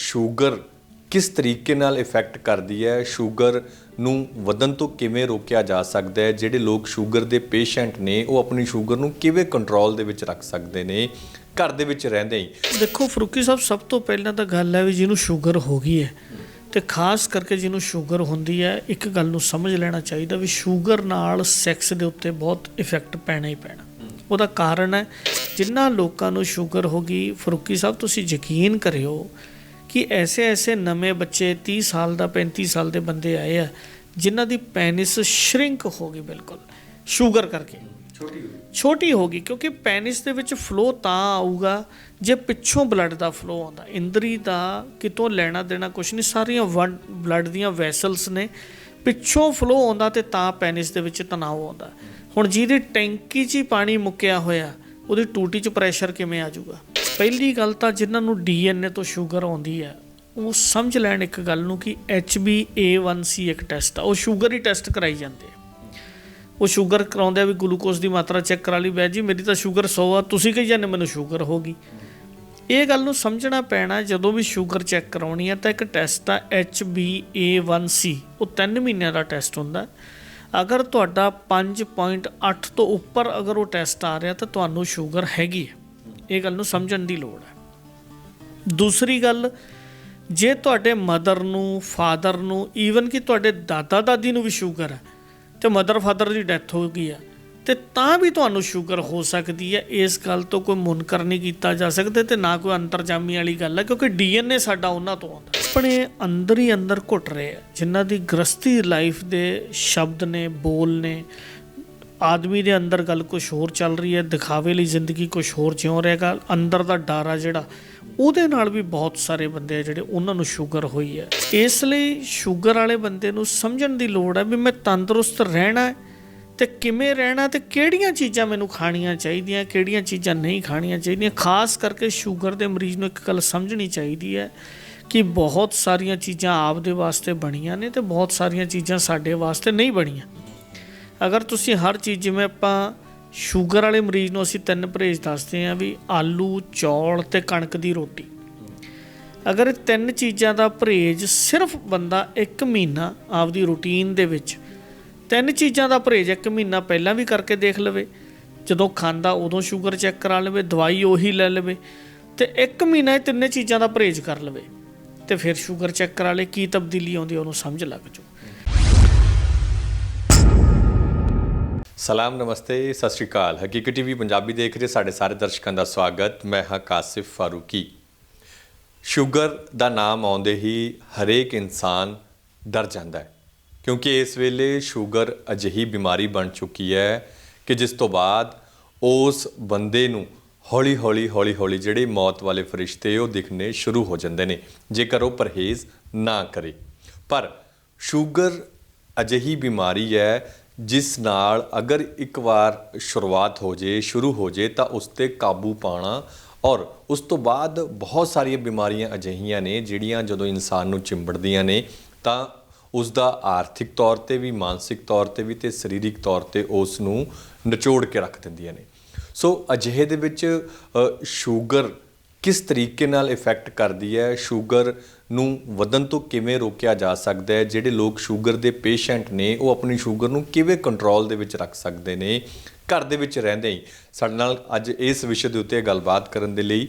Sugar ਕਿਸ ਤਰੀਕੇ ਨਾਲ ਇਫੈਕਟ ਕਰਦੀ ਹੈ, ਸ਼ੂਗਰ ਨੂੰ ਵਧਣ ਤੋਂ ਕਿਵੇਂ ਰੋਕਿਆ ਜਾ ਸਕਦਾ ਹੈ, ਜਿਹੜੇ ਲੋਕ ਸ਼ੂਗਰ ਦੇ ਪੇਸ਼ੈਂਟ ਨੇ ਉਹ ਆਪਣੀ ਸ਼ੂਗਰ ਨੂੰ ਕਿਵੇਂ ਕੰਟਰੋਲ ਦੇ ਵਿੱਚ ਰੱਖ ਸਕਦੇ ਨੇ ਘਰ ਦੇ ਵਿੱਚ ਰਹਿੰਦੇ ਹੀ। ਦੇਖੋ ਫਰੂਕੀ ਸਾਹਿਬ, ਸਭ ਤੋਂ ਪਹਿਲਾਂ ਤਾਂ ਗੱਲ ਹੈ ਵੀ ਜਿਹਨੂੰ ਸ਼ੂਗਰ ਹੋ ਗਈ ਹੈ ਤੇ ਖਾਸ ਕਰਕੇ ਜਿਹਨੂੰ ਸ਼ੂਗਰ ਹੁੰਦੀ ਹੈ, ਇੱਕ ਗੱਲ ਨੂੰ ਸਮਝ ਲੈਣਾ ਚਾਹੀਦਾ ਵੀ ਸ਼ੂਗਰ ਨਾਲ ਸੈਕਸ ਦੇ ਉੱਤੇ ਬਹੁਤ ਇਫੈਕਟ ਪੈਣਾ ਹੀ ਪੈਣਾ। ਉਹਦਾ ਕਾਰਨ ਹੈ ਜਿਨ੍ਹਾਂ ਲੋਕਾਂ ਨੂੰ ਸ਼ੂਗਰ ਹੋ ਗਈ, ਫਰੂਕੀ ਸਾਹਿਬ ਤੁਸੀਂ ਯਕੀਨ ਕਰਿਓ ਕਿ ਐਸੇ ਨਵੇਂ ਬੱਚੇ 30 ਸਾਲ ਦਾ 35 ਸਾਲ ਦੇ ਬੰਦੇ ਆਏ ਆ ਜਿਨ੍ਹਾਂ ਦੀ ਪੈਨਿਸ ਸ਼ਰਿੰਕ ਹੋ ਗਈ, ਬਿਲਕੁਲ ਸ਼ੂਗਰ ਕਰਕੇ ਛੋਟੀ ਹੋ ਗਈ। ਕਿਉਂਕਿ ਪੈਨਿਸ ਦੇ ਵਿੱਚ ਫਲੋ ਤਾਂ ਆਊਗਾ ਜੇ ਪਿੱਛੋਂ ਬਲੱਡ ਦਾ ਫਲੋ ਆਉਂਦਾ, ਇੰਦਰੀ ਦਾ ਕਿਤੋਂ ਲੈਣਾ ਦੇਣਾ ਕੁਛ ਨਹੀਂ, ਸਾਰੀਆਂ ਬਲੱਡ ਦੀਆਂ ਵੈਸਲਸ ਨੇ, ਪਿੱਛੋਂ ਫਲੋ ਆਉਂਦਾ ਤੇ ਤਾਂ ਪੈਨਿਸ ਦੇ ਵਿੱਚ ਤਣਾਅ ਆਉਂਦਾ। ਹੁਣ ਜਿਹਦੀ ਟੈਂਕੀ 'ਚ ਹੀ ਪਾਣੀ ਮੁੱਕਿਆ ਹੋਇਆ ਉਹਦੀ ਟੂਟੀ 'ਚ ਪ੍ਰੈਸ਼ਰ ਕਿਵੇਂ ਆ ਜਾਊਗਾ? ਪਹਿਲੀ ਗੱਲ ਤਾਂ ਜਿਨ੍ਹਾਂ ਨੂੰ DNA ਤੋਂ ਸ਼ੂਗਰ ਆਉਂਦੀ ਹੈ ਉਹ ਸਮਝ ਲੈਣ ਇੱਕ ਗੱਲ ਨੂੰ ਕਿ HbA1c ਇੱਕ ਟੈਸਟ ਆ, ਉਹ ਸ਼ੂਗਰ ਹੀ ਟੈਸਟ ਕਰਾਈ ਜਾਂਦੇ ਆ। ਉਹ ਸ਼ੂਗਰ ਕਰਾਉਂਦੇ ਆ ਵੀ ਗਲੂਕੋਜ਼ ਦੀ ਮਾਤਰਾ ਚੈੱਕ ਕਰਾ ਲਈ, ਬੈ ਜੀ ਮੇਰੀ ਤਾਂ ਸ਼ੂਗਰ 100 ਆ, ਤੁਸੀਂ ਕਹੀ ਜਾਂਦੇ ਮੈਨੂੰ ਸ਼ੂਗਰ ਹੋ ਗਈ। ਇਹ ਗੱਲ ਨੂੰ ਸਮਝਣਾ ਪੈਣਾ, ਜਦੋਂ ਵੀ ਸ਼ੂਗਰ ਚੈੱਕ ਕਰਾਉਣੀ ਹੈ ਤਾਂ ਇੱਕ ਟੈਸਟ ਆ HbA1c, ਉਹ 3 ਮਹੀਨਿਆਂ ਦਾ ਟੈਸਟ ਹੁੰਦਾ। ਅਗਰ ਤੁਹਾਡਾ 5.8 ਤੋਂ ਉੱਪਰ ਅਗਰ ਉਹ ਟੈਸਟ ਆ ਰਿਹਾ ਤਾਂ ਤੁਹਾਨੂੰ ਸ਼ੂਗਰ ਹੈਗੀ ਹੈ। ਇਹ ਗੱਲ ਨੂੰ ਸਮਝਣ ਦੀ ਲੋੜ ਹੈ। ਦੂਸਰੀ ਗੱਲ, ਜੇ ਤੁਹਾਡੇ ਮਦਰ ਨੂੰ, ਫਾਦਰ ਨੂੰ, ਈਵਨ ਕਿ ਤੁਹਾਡੇ ਦਾਦਾ ਦਾਦੀ ਨੂੰ ਵੀ ਸ਼ੂਗਰ ਹੈ ਅਤੇ ਮਦਰ ਫਾਦਰ ਦੀ ਡੈਥ ਹੋ ਗਈ ਹੈ ਅਤੇ ਤਾਂ ਵੀ ਤੁਹਾਨੂੰ ਸ਼ੂਗਰ ਹੋ ਸਕਦੀ ਹੈ। ਇਸ ਗੱਲ ਤੋਂ ਕੋਈ ਮੁਨਕਰ ਨਹੀਂ ਕੀਤਾ ਜਾ ਸਕਦਾ ਅਤੇ ਨਾ ਕੋਈ ਅੰਤਰਜਾਮੀ ਵਾਲੀ ਗੱਲ ਹੈ, ਕਿਉਂਕਿ DNA ਸਾਡਾ ਉਹਨਾਂ ਤੋਂ ਆਉਂਦਾ। ਆਪਣੇ ਅੰਦਰ ਹੀ ਅੰਦਰ ਘੁੱਟ ਰਹੇ ਆ, ਜਿਨ੍ਹਾਂ ਦੀ ਗ੍ਰਸਤੀ ਲਾਈਫ ਦੇ ਸ਼ਬਦ ਨੇ, ਬੋਲ ਨੇ, ਆਦਮੀ ਦੇ ਅੰਦਰ ਗੱਲ ਕੁਛ ਹੋਰ ਚੱਲ ਰਹੀ ਹੈ, ਦਿਖਾਵੇ ਲਈ ਜ਼ਿੰਦਗੀ ਕੁਛ ਹੋਰ ਜਿਉਂ ਰਹੇਗਾ, ਅੰਦਰ ਦਾ ਡਰ ਆ ਜਿਹੜਾ, ਉਹਦੇ ਨਾਲ ਵੀ ਬਹੁਤ ਸਾਰੇ ਬੰਦੇ ਆ ਜਿਹੜੇ ਉਹਨਾਂ ਨੂੰ ਸ਼ੂਗਰ ਹੋਈ ਹੈ। ਇਸ ਲਈ ਸ਼ੂਗਰ ਵਾਲੇ ਬੰਦੇ ਨੂੰ ਸਮਝਣ ਦੀ ਲੋੜ ਹੈ ਵੀ ਮੈਂ ਤੰਦਰੁਸਤ ਰਹਿਣਾ ਹੈ ਅਤੇ ਕਿਵੇਂ ਰਹਿਣਾ ਅਤੇ ਕਿਹੜੀਆਂ ਚੀਜ਼ਾਂ ਮੈਨੂੰ ਖਾਣੀਆਂ ਚਾਹੀਦੀਆਂ, ਕਿਹੜੀਆਂ ਚੀਜ਼ਾਂ ਨਹੀਂ ਖਾਣੀਆਂ ਚਾਹੀਦੀਆਂ। ਖਾਸ ਕਰਕੇ ਸ਼ੂਗਰ ਦੇ ਮਰੀਜ਼ ਨੂੰ ਇੱਕ ਗੱਲ ਸਮਝਣੀ ਚਾਹੀਦੀ ਹੈ ਕਿ ਬਹੁਤ ਸਾਰੀਆਂ ਚੀਜ਼ਾਂ ਆਪਦੇ ਵਾਸਤੇ ਬਣੀਆਂ ਨੇ ਅਤੇ ਬਹੁਤ ਸਾਰੀਆਂ ਚੀਜ਼ਾਂ ਸਾਡੇ ਵਾਸਤੇ ਨਹੀਂ ਬਣੀਆਂ। ਅਗਰ ਤੁਸੀਂ ਹਰ ਚੀਜ਼, ਜਿਵੇਂ ਆਪਾਂ ਸ਼ੂਗਰ ਵਾਲੇ ਮਰੀਜ਼ ਨੂੰ ਅਸੀਂ 3 ਪਰਹੇਜ਼ ਦੱਸਦੇ ਹਾਂ ਵੀ ਆਲੂ, ਚੌਲ ਅਤੇ ਕਣਕ ਦੀ ਰੋਟੀ, ਅਗਰ ਇਹ 3 ਚੀਜ਼ਾਂ ਦਾ ਪਰਹੇਜ਼ ਸਿਰਫ ਬੰਦਾ 1 ਮਹੀਨਾ ਆਪਦੀ ਰੂਟੀਨ ਦੇ ਵਿੱਚ 3 ਚੀਜ਼ਾਂ ਦਾ ਪਰਹੇਜ਼ 1 ਮਹੀਨਾ ਪਹਿਲਾਂ ਵੀ ਕਰਕੇ ਦੇਖ ਲਵੇ, ਜਦੋਂ ਖਾਂਦਾ ਉਦੋਂ ਸ਼ੂਗਰ ਚੈੱਕ ਕਰਾ ਲਵੇ, ਦਵਾਈ ਉਹੀ ਲੈ ਲਵੇ ਅਤੇ 1 ਮਹੀਨਾ ਇਹ 3 ਚੀਜ਼ਾਂ ਦਾ ਪਰਹੇਜ਼ ਕਰ ਲਵੇ ਅਤੇ ਫਿਰ ਸ਼ੂਗਰ ਚੈੱਕ ਕਰਾ ਲੇ, ਕੀ ਤਬਦੀਲੀ ਆਉਂਦੀ ਉਹਨੂੰ ਸਮਝ ਲੱਗ ਜਾਊ। ਸਲਾਮ, ਨਮਸਤੇ, ਸਤਿ ਸ਼੍ਰੀ ਅਕਾਲ। ਹਕੀਕਤ ਟੀਵੀ ਪੰਜਾਬੀ ਦੇਖ ਰਹੇ ਸਾਡੇ ਸਾਰੇ ਦਰਸ਼ਕਾਂ ਦਾ ਸਵਾਗਤ। ਮੈਂ ਹਾਂ ਕਾਸਿਫ ਫਾਰੂਕੀ। ਸ਼ੂਗਰ ਦਾ ਨਾਮ ਆਉਂਦੇ ਹੀ ਹਰੇਕ ਇਨਸਾਨ ਡਰ ਜਾਂਦਾ ਹੈ, ਕਿਉਂਕਿ ਇਸ ਵੇਲੇ ਸ਼ੂਗਰ ਅਜਿਹੀ ਬਿਮਾਰੀ ਬਣ ਚੁੱਕੀ ਹੈ ਕਿ ਜਿਸ ਤੋਂ ਬਾਅਦ ਉਸ ਬੰਦੇ ਨੂੰ ਹੌਲੀ ਹੌਲੀ ਜਿਹੜੇ ਮੌਤ ਵਾਲੇ ਫਰਿਸ਼ਤੇ ਉਹ ਦਿਖਣੇ ਸ਼ੁਰੂ ਹੋ ਜਾਂਦੇ ਨੇ ਜੇਕਰ ਉਹ ਪਰਹੇਜ਼ ਨਾ ਕਰੇ। ਪਰ ਸ਼ੂਗਰ ਅਜਿਹੀ ਬਿਮਾਰੀ ਹੈ ਜਿਸ ਨਾਲ ਅਗਰ ਇੱਕ ਵਾਰ ਸ਼ੁਰੂਆਤ ਹੋ ਜੇ, ਸ਼ੁਰੂ ਹੋ ਜੇ ਤਾਂ ਉਸ 'ਤੇ ਕਾਬੂ ਪਾਉਣਾ, ਔਰ ਉਸ ਤੋਂ ਬਾਅਦ ਬਹੁਤ ਸਾਰੀਆਂ ਬਿਮਾਰੀਆਂ ਅਜਿਹੀਆਂ ਨੇ ਜਿਹੜੀਆਂ ਜਦੋਂ ਇਨਸਾਨ ਨੂੰ ਚਿੰਬੜਦੀਆਂ ਨੇ ਤਾਂ ਉਸ ਦਾ ਆਰਥਿਕ ਤੌਰ 'ਤੇ ਵੀ, ਮਾਨਸਿਕ ਤੌਰ 'ਤੇ ਵੀ ਅਤੇ ਸਰੀਰਕ ਤੌਰ 'ਤੇ ਉਸ ਨੂੰ ਨਿਚੋੜ ਕੇ ਰੱਖ ਦਿੰਦੀਆਂ ਨੇ। ਸੋ ਅਜਿਹੇ ਦੇ ਵਿੱਚ ਸ਼ੂਗਰ ਕਿਸ ਤਰੀਕੇ ਨਾਲ ਇਫੈਕਟ ਕਰਦੀ ਹੈ, ਸ਼ੂਗਰ ਨੂੰ ਵਧਣ ਤੋਂ ਕਿਵੇਂ ਰੋਕਿਆ ਜਾ ਸਕਦਾ ਹੈ, ਜਿਹੜੇ ਲੋਕ ਸ਼ੂਗਰ ਦੇ ਪੇਸ਼ੈਂਟ ਨੇ ਉਹ ਆਪਣੀ ਸ਼ੂਗਰ ਨੂੰ ਕਿਵੇਂ ਕੰਟਰੋਲ ਦੇ ਵਿੱਚ ਰੱਖ ਸਕਦੇ ਨੇ ਘਰ ਦੇ ਵਿੱਚ ਰਹਿੰਦੇ ਹੀ। ਸਾਡੇ ਨਾਲ ਅੱਜ ਇਸ ਵਿਸ਼ੇ ਦੇ ਉੱਤੇ ਗੱਲਬਾਤ ਕਰਨ ਦੇ ਲਈ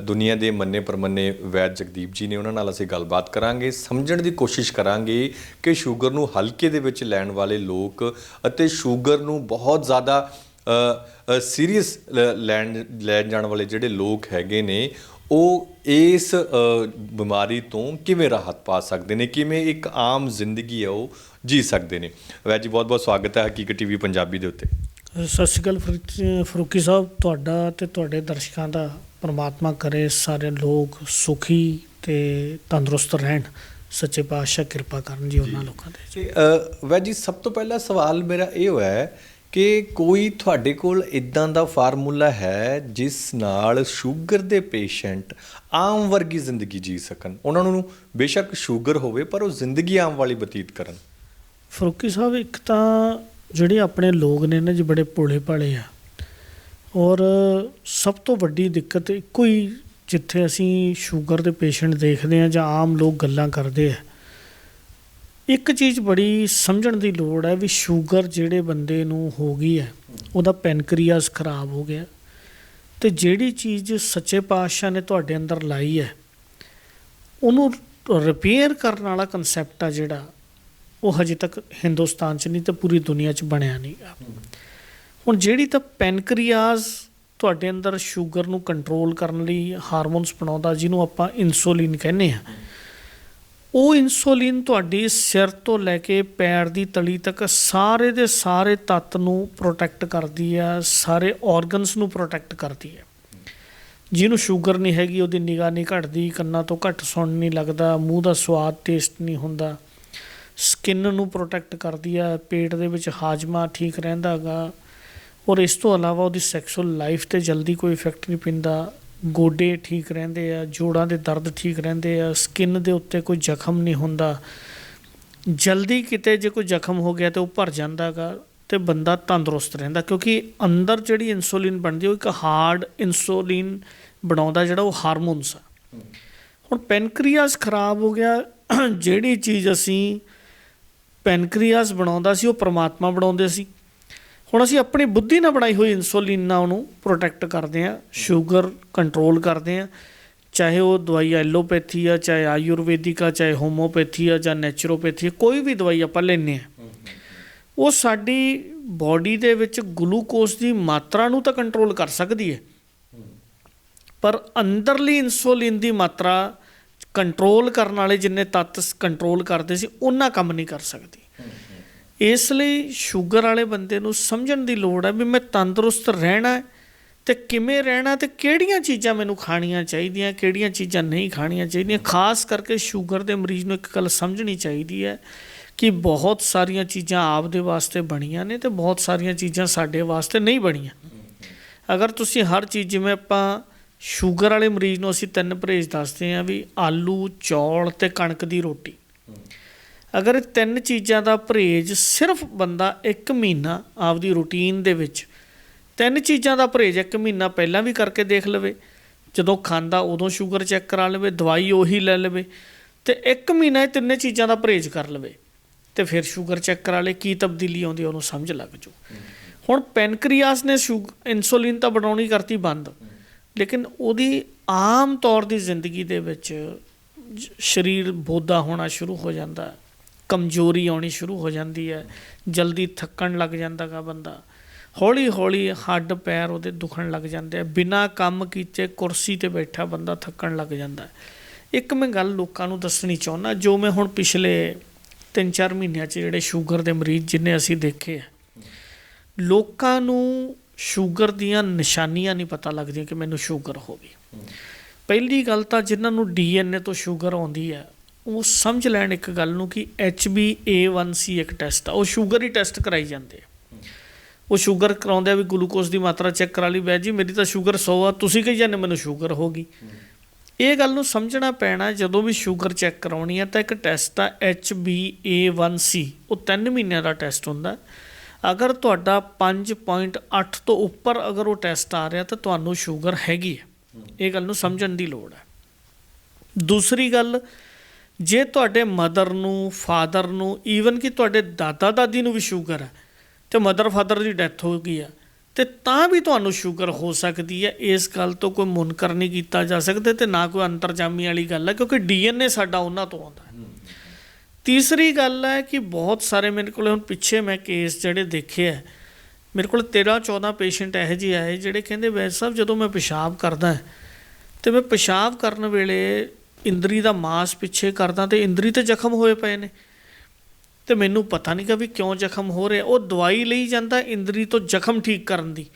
ਦੁਨੀਆ ਦੇ ਮੰਨੇ ਪ੍ਰਮੰਨੇ ਵੈਦ ਜਗਦੀਪ ਜੀ ਨੇ, ਉਹਨਾਂ ਨਾਲ ਅਸੀਂ ਗੱਲਬਾਤ ਕਰਾਂਗੇ, ਸਮਝਣ ਦੀ ਕੋਸ਼ਿਸ਼ ਕਰਾਂਗੇ ਕਿ ਸ਼ੂਗਰ ਨੂੰ ਹਲਕੇ ਦੇ ਵਿੱਚ ਲੈਣ ਵਾਲੇ ਲੋਕ ਅਤੇ ਸ਼ੂਗਰ ਨੂੰ ਬਹੁਤ ਜ਼ਿਆਦਾ ਸੀਰੀਅਸ ਲੈਣ ਜਾਣ ਵਾਲੇ ਜਿਹੜੇ ਲੋਕ ਹੈਗੇ ਨੇ ਉਹ ਇਸ ਬਿਮਾਰੀ ਤੋਂ ਕਿਵੇਂ ਰਾਹਤ ਪਾ ਸਕਦੇ ਨੇ, ਕਿਵੇਂ ਇੱਕ ਆਮ ਜ਼ਿੰਦਗੀ ਹੈ ਉਹ ਜੀ ਸਕਦੇ ਨੇ। ਵੈਦ ਜੀ, ਬਹੁਤ ਬਹੁਤ ਸਵਾਗਤ ਹੈ ਹਕੀਕਤ ਟੀਵੀ ਪੰਜਾਬੀ ਦੇ ਉੱਤੇ। ਸਤਿ ਸ਼੍ਰੀ ਅਕਾਲ ਫਰੂਕੀ ਸਾਹਿਬ, ਤੁਹਾਡਾ ਅਤੇ ਤੁਹਾਡੇ ਦਰਸ਼ਕਾਂ ਦਾ ਪਰਮਾਤਮਾ ਕਰੇ ਸਾਰੇ ਲੋਕ ਸੁਖੀ ਅਤੇ ਤੰਦਰੁਸਤ ਰਹਿਣ, ਸੱਚੇ ਪਾਤਸ਼ਾਹ ਕਿਰਪਾ ਕਰਨ ਜੀ ਉਹਨਾਂ ਲੋਕਾਂ 'ਤੇ। ਵੈਦ ਜੀ, ਸਭ ਤੋਂ ਪਹਿਲਾ ਸਵਾਲ ਮੇਰਾ ਇਹ ਹੋਇਆ ਕਿ ਕੋਈ ਤੁਹਾਡੇ ਕੋਲ ਇੱਦਾਂ ਦਾ ਫਾਰਮੂਲਾ ਹੈ ਜਿਸ ਨਾਲ ਸ਼ੂਗਰ ਦੇ ਪੇਸ਼ੈਂਟ ਆਮ ਵਰਗੀ ਜ਼ਿੰਦਗੀ ਜੀ ਸਕਣ, ਉਹਨਾਂ ਨੂੰ ਬੇਸ਼ੱਕ ਸ਼ੂਗਰ ਹੋਵੇ ਪਰ ਉਹ ਜ਼ਿੰਦਗੀ ਆਮ ਵਾਲੀ ਬਤੀਤ ਕਰਨ? ਫਰੂਕੀ ਸਾਹਿਬ, ਇੱਕ ਤਾਂ ਜਿਹੜੇ ਆਪਣੇ ਲੋਕ ਨੇ ਨਾ ਜੀ ਬੜੇ ਭੋਲੇ ਭਾਲੇ ਆ, ਔਰ ਸਭ ਤੋਂ ਵੱਡੀ ਦਿੱਕਤ ਇੱਕੋ ਹੀ ਜਿੱਥੇ ਅਸੀਂ ਸ਼ੂਗਰ ਦੇ ਪੇਸ਼ੈਂਟ ਦੇਖਦੇ ਹਾਂ ਜਾਂ ਆਮ ਲੋਕ ਗੱਲਾਂ ਕਰਦੇ ਆ, ਇੱਕ ਚੀਜ਼ ਬੜੀ ਸਮਝਣ ਦੀ ਲੋੜ ਹੈ ਵੀ ਸ਼ੂਗਰ ਜਿਹੜੇ ਬੰਦੇ ਨੂੰ ਹੋ ਗਈ ਹੈ ਉਹਦਾ ਪੈਨਕ੍ਰੀਆਸ ਖਰਾਬ ਹੋ ਗਿਆ, ਅਤੇ ਜਿਹੜੀ ਚੀਜ਼ ਸੱਚੇ ਪਾਤਸ਼ਾਹ ਨੇ ਤੁਹਾਡੇ ਅੰਦਰ ਲਾਈ ਹੈ ਉਹਨੂੰ ਰਿਪੇਅਰ ਕਰਨ ਵਾਲਾ ਕੰਸੈਪਟ ਆ ਜਿਹੜਾ, ਉਹ ਹਜੇ ਤੱਕ ਹਿੰਦੁਸਤਾਨ 'ਚ ਨਹੀਂ ਤਾਂ ਪੂਰੀ ਦੁਨੀਆ 'ਚ ਬਣਿਆ ਨਹੀਂ ਗਾ। ਹੁਣ ਜਿਹੜੀ ਤਾਂ ਪੈਨਕ੍ਰੀਆਸ ਤੁਹਾਡੇ ਅੰਦਰ ਸ਼ੂਗਰ ਨੂੰ ਕੰਟਰੋਲ ਕਰਨ ਲਈ ਹਾਰਮੋਨਸ ਬਣਾਉਂਦਾ, ਜਿਹਨੂੰ ਆਪਾਂ ਇਨਸੂਲਿਨ ਕਹਿੰਦੇ ਹਾਂ, ਉਹ ਇਨਸੂਲਿਨ ਤੁਹਾਡੀ ਸਿਰ ਤੋਂ ਲੈ ਕੇ ਪੈਰ ਦੀ ਤਲੀ ਤੱਕ ਸਾਰੇ ਦੇ ਸਾਰੇ ਤੱਤ ਨੂੰ ਪ੍ਰੋਟੈਕਟ ਕਰਦੀ ਆ, ਸਾਰੇ ਔਰਗਨਸ ਨੂੰ ਪ੍ਰੋਟੈਕਟ ਕਰਦੀ ਹੈ। ਜਿਹਨੂੰ ਸ਼ੂਗਰ ਨਹੀਂ ਹੈਗੀ ਉਹਦੀ ਨਿਗਾਹ ਨਹੀਂ ਘਟਦੀ, ਕੰਨਾਂ ਤੋਂ ਘੱਟ ਸੁਣ ਨਹੀਂ ਲੱਗਦਾ, ਮੂੰਹ ਦਾ ਸਵਾਦ ਟੇਸਟ ਨਹੀਂ ਹੁੰਦਾ, ਸਕਿਨ ਨੂੰ ਪ੍ਰੋਟੈਕਟ ਕਰਦੀ ਆ, ਪੇਟ ਦੇ ਵਿੱਚ ਹਾਜ਼ਮਾ ਠੀਕ ਰਹਿੰਦਾ ਗਾ, ਔਰ ਇਸ ਤੋਂ ਇਲਾਵਾ ਉਹਦੀ ਸੈਕਸੁਅਲ ਲਾਈਫ 'ਤੇ ਜਲਦੀ ਕੋਈ ਇਫੈਕਟ ਨਹੀਂ ਪੈਂਦਾ, ਗੋਡੇ ਠੀਕ ਰਹਿੰਦੇ ਆ, ਜੋੜਾਂ ਦੇ ਦਰਦ ਠੀਕ ਰਹਿੰਦੇ ਆ, ਸਕਿਨ ਦੇ ਉੱਤੇ ਕੋਈ ਜ਼ਖਮ ਨਹੀਂ ਹੁੰਦਾ, ਜਲਦੀ ਕਿਤੇ ਜੇ ਕੋਈ ਜ਼ਖਮ ਹੋ ਗਿਆ ਤਾਂ ਉਹ ਭਰ ਜਾਂਦਾ ਗਾ, ਅਤੇ ਬੰਦਾ ਤੰਦਰੁਸਤ ਰਹਿੰਦਾ, ਕਿਉਂਕਿ ਅੰਦਰ ਜਿਹੜੀ ਇਨਸੂਲਿਨ ਬਣਦੀ ਉਹ ਇੱਕ ਹਾਰਡ ਇਨਸੂਲਿਨ ਬਣਾਉਂਦਾ ਜਿਹੜਾ ਉਹ ਹਾਰਮੋਨਸ ਆ। ਹੁਣ ਪੈਨਕ੍ਰੀਆਸ ਖਰਾਬ ਹੋ ਗਿਆ, ਜਿਹੜੀ ਚੀਜ਼ ਅਸੀਂ ਪੈਨਕ੍ਰੀਆਸ ਬਣਾਉਂਦਾ ਸੀ ਉਹ ਪਰਮਾਤਮਾ ਬਣਾਉਂਦੇ ਸੀ, ਹੁਣ ਅਸੀਂ ਆਪਣੀ ਬੁੱਧੀ ਨਾਲ ਬਣਾਈ ਹੋਈ ਇਨਸੂਲਿਨ ਨਾਲ ਉਹਨੂੰ ਪ੍ਰੋਟੈਕਟ ਕਰਦੇ ਹਾਂ, ਸ਼ੂਗਰ ਕੰਟਰੋਲ ਕਰਦੇ ਹਾਂ, ਚਾਹੇ ਉਹ ਦਵਾਈ ਐਲੋਪੈਥੀ ਆ, ਚਾਹੇ ਆਯੁਰਵੇਦਿਕ ਆ, ਚਾਹੇ ਹੋਮੋਪੈਥੀ ਆ ਜਾਂ ਨੈਚੁਰੋਪੈਥੀ ਆ, ਕੋਈ ਵੀ ਦਵਾਈ ਆਪਾਂ ਲੈਂਦੇ ਹਾਂ, ਉਹ ਸਾਡੀ ਬੋਡੀ ਦੇ ਵਿੱਚ ਗਲੂਕੋਜ਼ ਦੀ ਮਾਤਰਾ ਨੂੰ ਤਾਂ ਕੰਟਰੋਲ ਕਰ ਸਕਦੀ ਹੈ, ਪਰ ਅੰਦਰਲੀ ਇਨਸੂਲਿਨ ਦੀ ਮਾਤਰਾ ਕੰਟਰੋਲ ਕਰਨ ਵਾਲੇ ਜਿੰਨੇ ਤੱਤ ਕੰਟਰੋਲ ਕਰਦੇ ਸੀ ਉਹਨਾਂ ਕੰਮ ਨਹੀਂ ਕਰ ਸਕਦੀ। ਇਸ ਲਈ ਸ਼ੂਗਰ ਵਾਲੇ ਬੰਦੇ ਨੂੰ ਸਮਝਣ ਦੀ ਲੋੜ ਹੈ ਵੀ ਮੈਂ ਤੰਦਰੁਸਤ ਰਹਿਣਾ ਅਤੇ ਕਿਵੇਂ ਰਹਿਣਾ, ਅਤੇ ਕਿਹੜੀਆਂ ਚੀਜ਼ਾਂ ਮੈਨੂੰ ਖਾਣੀਆਂ ਚਾਹੀਦੀਆਂ, ਕਿਹੜੀਆਂ ਚੀਜ਼ਾਂ ਨਹੀਂ ਖਾਣੀਆਂ ਚਾਹੀਦੀਆਂ। ਖਾਸ ਕਰਕੇ ਸ਼ੂਗਰ ਦੇ ਮਰੀਜ਼ ਨੂੰ ਇੱਕ ਗੱਲ ਸਮਝਣੀ ਚਾਹੀਦੀ ਹੈ ਕਿ ਬਹੁਤ ਸਾਰੀਆਂ ਚੀਜ਼ਾਂ ਆਪਦੇ ਵਾਸਤੇ ਬਣੀਆਂ ਨੇ ਅਤੇ ਬਹੁਤ ਸਾਰੀਆਂ ਚੀਜ਼ਾਂ ਸਾਡੇ ਵਾਸਤੇ ਨਹੀਂ ਬਣੀਆਂ। ਅਗਰ ਤੁਸੀਂ ਹਰ ਚੀਜ਼, ਜਿਵੇਂ ਆਪਾਂ ਸ਼ੂਗਰ ਵਾਲੇ ਮਰੀਜ਼ ਨੂੰ ਅਸੀਂ 3 ਪਰਹੇਜ਼ ਦੱਸਦੇ ਹਾਂ ਵੀ ਆਲੂ, ਚੌਲ ਅਤੇ ਕਣਕ ਦੀ ਰੋਟੀ, ਅਗਰ ਇਹ 3 ਚੀਜ਼ਾਂ ਦਾ ਪਰਹੇਜ਼ ਸਿਰਫ ਬੰਦਾ 1 ਮਹੀਨਾ ਆਪਦੀ ਰੂਟੀਨ ਦੇ ਵਿੱਚ 3 ਚੀਜ਼ਾਂ ਦਾ ਪਰਹੇਜ਼ 1 ਮਹੀਨਾ ਪਹਿਲਾਂ ਵੀ ਕਰਕੇ ਦੇਖ ਲਵੇ, ਜਦੋਂ ਖਾਂਦਾ ਉਦੋਂ ਸ਼ੂਗਰ ਚੈੱਕ ਕਰਾ ਲਵੇ, ਦਵਾਈ ਉਹੀ ਲੈ ਲਵੇ, ਅਤੇ 1 ਮਹੀਨਾ ਇਹ 3 ਚੀਜ਼ਾਂ ਦਾ ਪਰਹੇਜ਼ ਕਰ ਲਵੇ, ਅਤੇ ਫਿਰ ਸ਼ੂਗਰ ਚੈੱਕ ਕਰਾ ਲੇ, ਕੀ ਤਬਦੀਲੀ ਆਉਂਦੀ ਉਹਨੂੰ ਸਮਝ ਲੱਗ ਜੂ। ਹੁਣ ਪੈਨਕ੍ਰੀਆਸ ਨੇ ਇਨਸੂਲਿਨ ਤਾਂ ਬਣਾਉਣੀ ਕਰਤੀ ਬੰਦ, ਲੇਕਿਨ ਉਹਦੀ ਆਮ ਤੌਰ ਦੀ ਜ਼ਿੰਦਗੀ ਦੇ ਵਿੱਚ ਸਰੀਰ ਬੋਦਾ ਹੋਣਾ ਸ਼ੁਰੂ ਹੋ ਜਾਂਦਾ, ਕਮਜ਼ੋਰੀ ਆਉਣੀ ਸ਼ੁਰੂ ਹੋ ਜਾਂਦੀ ਹੈ, ਜਲਦੀ ਥੱਕਣ ਲੱਗ ਜਾਂਦਾ ਗਾ ਬੰਦਾ, ਹੌਲੀ ਹੌਲੀ ਹੱਡ ਪੈਰ ਉਹਦੇ ਦੁਖਣ ਲੱਗ ਜਾਂਦੇ ਆ, ਬਿਨਾਂ ਕੰਮ ਕੀਤੇ ਕੁਰਸੀ 'ਤੇ ਬੈਠਾ ਬੰਦਾ ਥੱਕਣ ਲੱਗ ਜਾਂਦਾ। ਇੱਕ ਮੈਂ ਗੱਲ ਲੋਕਾਂ ਨੂੰ ਦੱਸਣੀ ਚਾਹੁੰਦਾ, ਜੋ ਮੈਂ ਹੁਣ ਪਿਛਲੇ 3-4 ਮਹੀਨਿਆਂ 'ਚ ਜਿਹੜੇ ਸ਼ੂਗਰ ਦੇ ਮਰੀਜ਼ ਜਿੰਨੇ ਅਸੀਂ ਦੇਖੇ ਆ, ਲੋਕਾਂ ਨੂੰ ਸ਼ੂਗਰ ਦੀਆਂ ਨਿਸ਼ਾਨੀਆਂ ਨਹੀਂ ਪਤਾ ਲੱਗਦੀਆਂ ਕਿ ਮੈਨੂੰ ਸ਼ੂਗਰ ਹੋ ਗਈ। ਪਹਿਲੀ ਗੱਲ ਤਾਂ ਜਿਨ੍ਹਾਂ ਨੂੰ DNA ਤੋਂ ਸ਼ੂਗਰ ਆਉਂਦੀ ਹੈ ਉਹ ਸਮਝ ਲੈਣ ਇੱਕ ਗੱਲ ਨੂੰ ਕਿ HbA1c ਇੱਕ ਟੈਸਟ ਆ, ਉਹ ਸ਼ੂਗਰ ਹੀ ਟੈਸਟ ਕਰਾਈ ਜਾਂਦੇ ਆ, ਉਹ ਸ਼ੂਗਰ ਕਰਾਉਂਦੇ ਆ ਵੀ ਗਲੂਕੋਜ਼ ਦੀ ਮਾਤਰਾ ਚੈੱਕ ਕਰਾ ਲਈ, ਵੈਦ ਜੀ ਮੇਰੀ ਤਾਂ ਸ਼ੂਗਰ 100 ਆ, ਤੁਸੀਂ ਕਹੀ ਜਾਂਦੇ ਮੈਨੂੰ ਸ਼ੂਗਰ ਹੋ ਗਈ। ਇਹ ਗੱਲ ਨੂੰ ਸਮਝਣਾ ਪੈਣਾ, ਜਦੋਂ ਵੀ ਸ਼ੂਗਰ ਚੈੱਕ ਕਰਾਉਣੀ ਹੈ ਤਾਂ ਇੱਕ ਟੈਸਟ ਆ HbA1c, ਉਹ 3 ਮਹੀਨਿਆਂ ਦਾ ਟੈਸਟ ਹੁੰਦਾ। ਅਗਰ ਤੁਹਾਡਾ 5.8 ਤੋਂ ਉੱਪਰ ਅਗਰ ਉਹ ਟੈਸਟ ਆ ਰਿਹਾ ਤਾਂ ਤੁਹਾਨੂੰ ਸ਼ੂਗਰ ਹੈਗੀ ਹੈ, ਇਹ ਗੱਲ ਨੂੰ ਸਮਝਣ ਦੀ ਲੋੜ ਹੈ। ਦੂਸਰੀ ਗੱਲ, ਜੇ ਤੁਹਾਡੇ ਮਦਰ ਨੂੰ, ਫਾਦਰ ਨੂੰ, ਈਵਨ ਕਿ ਤੁਹਾਡੇ ਦਾਦਾ ਦਾਦੀ ਨੂੰ ਵੀ ਸ਼ੂਗਰ ਹੈ ਅਤੇ ਮਦਰ ਫਾਦਰ ਦੀ ਡੈਥ ਹੋ ਗਈ ਆ, ਅਤੇ ਤਾਂ ਵੀ ਤੁਹਾਨੂੰ ਸ਼ੂਗਰ ਹੋ ਸਕਦੀ ਹੈ। ਇਸ ਗੱਲ ਤੋਂ ਕੋਈ ਮੁਨਕਰ ਨਹੀਂ ਕੀਤਾ ਜਾ ਸਕਦਾ ਅਤੇ ਨਾ ਕੋਈ ਅੰਤਰਜਾਮੀ ਵਾਲੀ ਗੱਲ ਹੈ, ਕਿਉਂਕਿ DNA ਸਾਡਾ ਉਹਨਾਂ ਤੋਂ ਆਉਂਦਾ ਹੈ। ਤੀਸਰੀ ਗੱਲ ਹੈ ਕਿ ਬਹੁਤ ਸਾਰੇ ਮੇਰੇ ਕੋਲ ਹੁਣ ਪਿੱਛੇ ਮੈਂ ਕੇਸ ਜਿਹੜੇ ਦੇਖੇ ਹੈ, ਮੇਰੇ ਕੋਲ 13-14 ਪੇਸ਼ੈਂਟ ਇਹੋ ਜਿਹੇ ਆਏ ਜਿਹੜੇ ਕਹਿੰਦੇ ਵੈਦ ਸਾਹਿਬ ਜਦੋਂ ਮੈਂ ਪਿਸ਼ਾਬ ਕਰਦਾ ਅਤੇ ਮੈਂ ਪਿਸ਼ਾਬ ਕਰਨ ਵੇਲੇ ਇੰਦਰੀ ਦਾ ਮਾਸ ਪਿੱਛੇ ਕਰਦਾ ਅਤੇ ਇੰਦਰੀ 'ਤੇ ਜ਼ਖਮ ਹੋਏ ਪਏ ਨੇ, ਅਤੇ ਮੈਨੂੰ ਪਤਾ ਨਹੀਂ ਗਾ ਵੀ ਕਿਉਂ ਜ਼ਖਮ ਹੋ ਰਿਹਾ। ਉਹ ਦਵਾਈ ਲਈ ਜਾਂਦਾ ਇੰਦਰੀ ਤੋਂ ਜ਼ਖਮ ਠੀਕ ਕਰਨ ਦੀ,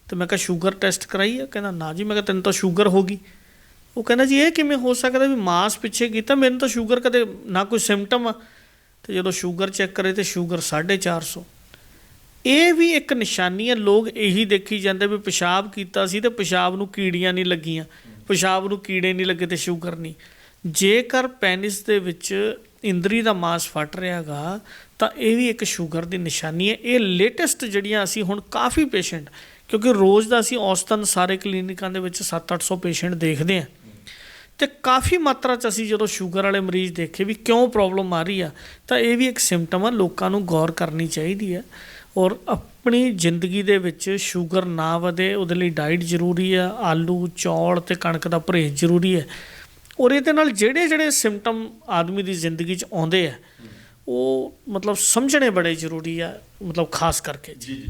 ਅਤੇ ਮੈਂ ਕਿਹਾ ਸ਼ੂਗਰ ਟੈਸਟ ਕਰਾਈ ਆ? ਕਹਿੰਦਾ ਨਾ ਜੀ। ਮੈਂ ਕਿਹਾ ਤੈਨੂੰ ਤਾਂ ਸ਼ੂਗਰ ਹੋ ਗਈ। ਉਹ ਕਹਿੰਦਾ ਜੀ ਇਹ ਕਿਵੇਂ ਹੋ ਸਕਦਾ ਵੀ ਮਾਸ ਪਿੱਛੇ ਕੀਤਾ, ਮੈਨੂੰ ਤਾਂ ਸ਼ੂਗਰ ਕਦੇ ਨਾ ਕੋਈ ਸਿੰਮਟਮ ਆ, ਅਤੇ ਜਦੋਂ ਸ਼ੂਗਰ ਚੈੱਕ ਕਰੇ ਤਾਂ ਸ਼ੂਗਰ 450। ਇਹ ਵੀ ਇੱਕ ਨਿਸ਼ਾਨੀ ਹੈ। ਲੋਕ ਇਹੀ ਦੇਖੀ ਜਾਂਦੇ ਵੀ ਪਿਸ਼ਾਬ ਕੀਤਾ ਸੀ ਅਤੇ ਪਿਸ਼ਾਬ ਨੂੰ ਕੀੜੀਆਂ ਨਹੀਂ ਲੱਗੀਆਂ, ਪਿਸ਼ਾਬ ਨੂੰ ਕੀੜੇ ਨਹੀਂ ਲੱਗੇ ਅਤੇ ਸ਼ੂਗਰ ਨਹੀਂ। ਜੇਕਰ ਪੈਨਿਸ ਦੇ ਵਿੱਚ ਇੰਦਰੀ ਦਾ ਮਾਸ ਫਟ ਰਿਹਾ ਗਾ ਤਾਂ ਇਹ ਵੀ ਇੱਕ ਸ਼ੂਗਰ ਦੀ ਨਿਸ਼ਾਨੀ ਹੈ। ਇਹ ਲੇਟੈਸਟ ਜਿਹੜੀਆਂ ਅਸੀਂ ਹੁਣ ਕਾਫੀ ਪੇਸ਼ੈਂਟ, ਕਿਉਂਕਿ ਰੋਜ਼ ਦਾ ਅਸੀਂ ਔਸਤਨ ਸਾਰੇ ਕਲੀਨਿਕਾਂ ਦੇ ਵਿੱਚ 700-800 ਪੇਸ਼ੈਂਟ ਦੇਖਦੇ ਹਾਂ, ਤੇ ਕਾਫੀ ਮਾਤਰਾ 'ਚ ਅਸੀਂ ਜਦੋਂ ਸ਼ੂਗਰ ਵਾਲੇ ਮਰੀਜ਼ ਦੇਖੇ ਵੀ ਕਿਉਂ ਪ੍ਰੋਬਲਮ ਆ ਰਹੀ ਆ, ਤਾਂ ਇਹ ਵੀ ਇੱਕ ਸਿੰਪਟਮ ਆ, ਲੋਕਾਂ ਨੂੰ ਗੌਰ ਕਰਨੀ ਚਾਹੀਦੀ ਹੈ। ਔਰ ਆਪਣੀ ਜ਼ਿੰਦਗੀ ਦੇ ਵਿੱਚ ਸ਼ੂਗਰ ਨਾ ਵਧੇ ਉਹਦੇ ਲਈ ਡਾਈਟ ਜ਼ਰੂਰੀ ਆ, ਆਲੂ ਚੌਲ ਅਤੇ ਕਣਕ ਦਾ ਪਰਹੇਜ਼ ਜ਼ਰੂਰੀ ਹੈ। ਔਰ ਇਹਦੇ ਨਾਲ ਜਿਹੜੇ ਜਿਹੜੇ ਸਿੰਪਟਮ ਆਦਮੀ ਦੀ ਜ਼ਿੰਦਗੀ 'ਚ ਆਉਂਦੇ ਆ ਉਹ ਮਤਲਬ ਸਮਝਣੇ ਬੜੇ ਜ਼ਰੂਰੀ ਆ, ਮਤਲਬ ਖਾਸ ਕਰਕੇ ਜੀ।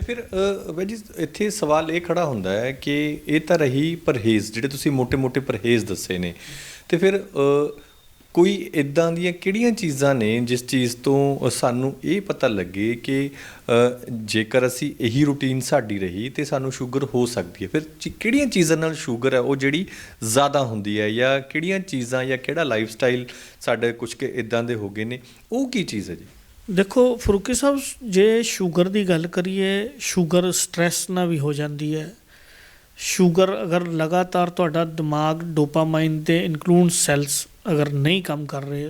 ਫਿਰ ਬਾਈ ਜੀ ਇੱਥੇ ਸਵਾਲ ਇਹ ਖੜਾ ਹੁੰਦਾ ਹੈ ਕਿ ਇਹ ਤਾਂ ਰਹੀ ਪਰਹੇਜ਼, ਜਿਹੜੇ ਤੁਸੀਂ ਮੋٹے-ਮੋٹے ਪਰਹੇਜ਼ ਦੱਸੇ ਨੇ, ਤੇ ਫਿਰ ਕੋਈ ਇੱਦਾਂ ਦੀਆਂ ਕਿਹੜੀਆਂ ਚੀਜ਼ਾਂ ਨੇ ਜਿਸ ਚੀਜ਼ ਤੋਂ ਸਾਨੂੰ ਇਹ ਪਤਾ ਲੱਗੇ ਕਿ ਜੇਕਰ ਅਸੀਂ ਇਹੀ ਰੂਟੀਨ ਸਾਡੀ ਰਹੀ ਤੇ ਸਾਨੂੰ ਸ਼ੂਗਰ ਹੋ ਸਕਦੀ ਹੈ? ਫਿਰ ਕਿਹੜੀਆਂ ਚੀਜ਼ਾਂ ਨਾਲ ਸ਼ੂਗਰ ਹੈ ਉਹ ਜਿਹੜੀ ਜ਼ਿਆਦਾ ਹੁੰਦੀ ਹੈ, ਜਾਂ ਕਿਹੜੀਆਂ ਚੀਜ਼ਾਂ ਜਾਂ ਕਿਹੜਾ ਲਾਈਫ ਸਟਾਈਲ ਸਾਡੇ ਕੁਝ ਕਿ ਇੱਦਾਂ ਦੇ ਹੋ ਗਏ ਨੇ, ਉਹ ਕੀ ਚੀਜ਼ ਹੈ ਜੀ? ਦੇਖੋ ਫਰੂਕੀ ਸਾਹਿਬ, ਜੇ ਸ਼ੂਗਰ ਦੀ ਗੱਲ ਕਰੀਏ, ਸ਼ੂਗਰ ਸਟ੍ਰੈਸ ਨਾਲ ਵੀ ਹੋ ਜਾਂਦੀ ਹੈ। ਸ਼ੂਗਰ ਅਗਰ ਲਗਾਤਾਰ ਤੁਹਾਡਾ ਦਿਮਾਗ ਡੋਪਾਮਾਈਨ ਦੇ ਇਨਕਲੂਡ ਸੈਲਸ ਅਗਰ ਨਹੀਂ ਕੰਮ ਕਰ ਰਹੇ,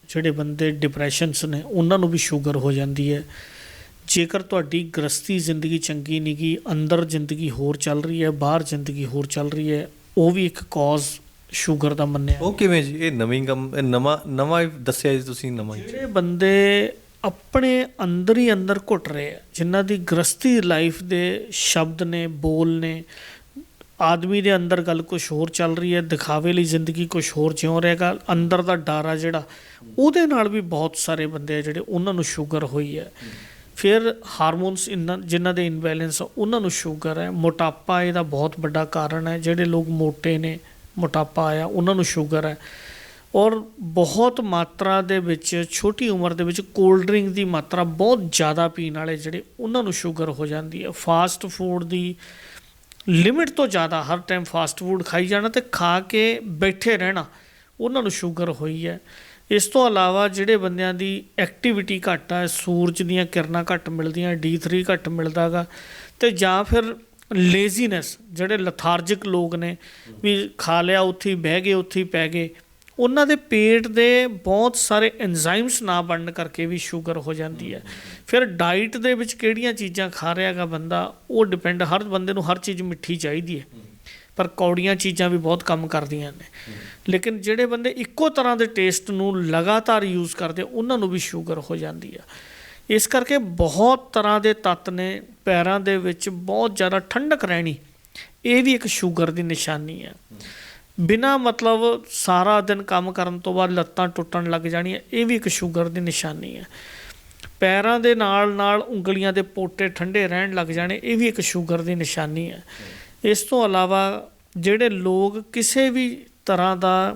ਜਿਹੜੇ ਬੰਦੇ ਡਿਪਰੈਸ਼ਨਸ ਨੇ ਉਹਨਾਂ ਨੂੰ ਵੀ ਸ਼ੂਗਰ ਹੋ ਜਾਂਦੀ ਹੈ। ਜੇਕਰ ਤੁਹਾਡੀ ਗ੍ਰਸਤੀ ਜ਼ਿੰਦਗੀ ਚੰਗੀ ਨਹੀਂ ਗੀ, ਅੰਦਰ ਜ਼ਿੰਦਗੀ ਹੋਰ ਚੱਲ ਰਹੀ ਹੈ, ਬਾਹਰ ਜ਼ਿੰਦਗੀ ਹੋਰ ਚੱਲ ਰਹੀ ਹੈ, ਉਹ ਵੀ ਇੱਕ ਕੌਜ਼ ਸ਼ੂਗਰ ਦਾ ਮੰਨਿਆ। ਉਹ ਕਿਵੇਂ ਜੀ? ਇਹ ਨਵਾਂ ਦੱਸਿਆ ਜੀ ਤੁਸੀਂ। ਨਵਾਂ ਜਿਹੜੇ ਬੰਦੇ ਆਪਣੇ ਅੰਦਰ ਹੀ ਅੰਦਰ ਘੁੱਟ ਰਹੇ ਆ, ਜਿਨ੍ਹਾਂ ਦੀ ਗ੍ਰਸਤੀ ਲਾਈਫ ਦੇ ਸ਼ਬਦ ਨੇ, ਬੋਲ ਨੇ, ਆਦਮੀ ਦੇ ਅੰਦਰ ਗੱਲ ਕੁਛ ਹੋਰ ਚੱਲ ਰਹੀ ਹੈ, ਦਿਖਾਵੇ ਲਈ ਜ਼ਿੰਦਗੀ ਕੁਛ ਹੋਰ ਜਿਉਂ ਰਹੇਗਾ, ਅੰਦਰ ਦਾ ਡਰ ਆ ਜਿਹੜਾ, ਉਹਦੇ ਨਾਲ ਵੀ ਬਹੁਤ ਸਾਰੇ ਬੰਦੇ ਆ ਜਿਹੜੇ ਉਹਨਾਂ ਨੂੰ ਸ਼ੂਗਰ ਹੋਈ ਹੈ। ਫਿਰ ਹਾਰਮੋਨਸ ਜਿਨ੍ਹਾਂ ਦੇ ਇਨਬੈਲੈਂਸ ਆ ਉਹਨਾਂ ਨੂੰ ਸ਼ੂਗਰ ਹੈ। ਮੋਟਾਪਾ ਇਹਦਾ ਬਹੁਤ ਵੱਡਾ ਕਾਰਨ ਹੈ, ਜਿਹੜੇ ਲੋਕ ਮੋਟੇ ਨੇ, ਮੋਟਾਪਾ ਆਇਆ, ਉਹਨਾਂ ਨੂੰ ਸ਼ੂਗਰ ਹੈ। ਔਰ ਬਹੁਤ ਮਾਤਰਾ ਦੇ ਵਿੱਚ ਛੋਟੀ ਉਮਰ ਦੇ ਵਿੱਚ ਕੋਲਡ ਡਰਿੰਕ ਦੀ ਮਾਤਰਾ ਬਹੁਤ ਜ਼ਿਆਦਾ ਪੀਣ ਵਾਲੇ ਜਿਹੜੇ, ਉਹਨਾਂ ਨੂੰ ਸ਼ੂਗਰ ਹੋ ਜਾਂਦੀ ਹੈ। ਫਾਸਟ ਫੂਡ ਦੀ ਲਿਮਿਟ ਤੋਂ ਜ਼ਿਆਦਾ ਹਰ ਟਾਈਮ ਫਾਸਟ ਫੂਡ ਖਾਈ ਜਾਣਾ ਅਤੇ ਖਾ ਕੇ ਬੈਠੇ ਰਹਿਣਾ, ਉਹਨਾਂ ਨੂੰ ਸ਼ੂਗਰ ਹੋਈ ਹੈ। ਇਸ ਤੋਂ ਇਲਾਵਾ ਜਿਹੜੇ ਬੰਦਿਆਂ ਦੀ ਐਕਟੀਵਿਟੀ ਘੱਟ ਹੈ, ਸੂਰਜ ਦੀਆਂ ਕਿਰਨਾਂ ਘੱਟ ਮਿਲਦੀਆਂ, D3 ਘੱਟ ਮਿਲਦਾ ਗਾ, ਅਤੇ ਜਾਂ ਫਿਰ ਲੇਜ਼ੀਨੈਸ, ਜਿਹੜੇ ਲਥਾਰਜਿਕ ਲੋਕ ਨੇ ਵੀ ਖਾ ਲਿਆ ਉੱਥੇ ਹੀ ਬਹਿ ਗਏ, ਉੱਥੇ ਹੀ ਪੈ ਗਏ, ਉਹਨਾਂ ਦੇ ਪੇਟ ਦੇ ਬਹੁਤ ਸਾਰੇ ਐਨਜ਼ਾਈਮਸ ਨਾ ਬਣਨ ਕਰਕੇ ਵੀ ਸ਼ੂਗਰ ਹੋ ਜਾਂਦੀ ਹੈ। ਫਿਰ ਡਾਈਟ ਦੇ ਵਿੱਚ ਕਿਹੜੀਆਂ ਚੀਜ਼ਾਂ ਖਾ ਰਿਹਾ ਗਾ ਬੰਦਾ, ਉਹ ਡਿਪੈਂਡ, ਹਰ ਬੰਦੇ ਨੂੰ ਹਰ ਚੀਜ਼ ਮਿੱਠੀ ਚਾਹੀਦੀ ਹੈ, ਪਰ ਕੌੜੀਆਂ ਚੀਜ਼ਾਂ ਵੀ ਬਹੁਤ ਕੰਮ ਕਰਦੀਆਂ ਨੇ। ਲੇਕਿਨ ਜਿਹੜੇ ਬੰਦੇ ਇੱਕੋ ਤਰ੍ਹਾਂ ਦੇ ਟੇਸਟ ਨੂੰ ਲਗਾਤਾਰ ਯੂਜ਼ ਕਰਦੇ, ਉਹਨਾਂ ਨੂੰ ਵੀ ਸ਼ੂਗਰ ਹੋ ਜਾਂਦੀ ਆ। ਇਸ ਕਰਕੇ ਬਹੁਤ ਤਰ੍ਹਾਂ ਦੇ ਤੱਤ ਨੇ। ਪੈਰਾਂ ਦੇ ਵਿੱਚ ਬਹੁਤ ਜ਼ਿਆਦਾ ਠੰਡਕ ਰਹਿਣੀ, ਇਹ ਵੀ ਇੱਕ ਸ਼ੂਗਰ ਦੀ ਨਿਸ਼ਾਨੀ ਹੈ। ਬਿਨਾਂ ਮਤਲਬ ਸਾਰਾ ਦਿਨ ਕੰਮ ਕਰਨ ਤੋਂ ਬਾਅਦ ਲੱਤਾਂ ਟੁੱਟਣ ਲੱਗ ਜਾਣੀਆਂ, ਇਹ ਵੀ ਇੱਕ ਸ਼ੂਗਰ ਦੀ ਨਿਸ਼ਾਨੀ ਹੈ। ਪੈਰਾਂ ਦੇ ਨਾਲ ਨਾਲ ਉਂਗਲੀਆਂ ਦੇ ਪੋਟੇ ਠੰਡੇ ਰਹਿਣ ਲੱਗ ਜਾਣੇ, ਇਹ ਵੀ ਇੱਕ ਸ਼ੂਗਰ ਦੀ ਨਿਸ਼ਾਨੀ ਹੈ। ਇਸ ਤੋਂ ਇਲਾਵਾ ਜਿਹੜੇ ਲੋਕ ਕਿਸੇ ਵੀ ਤਰ੍ਹਾਂ ਦਾ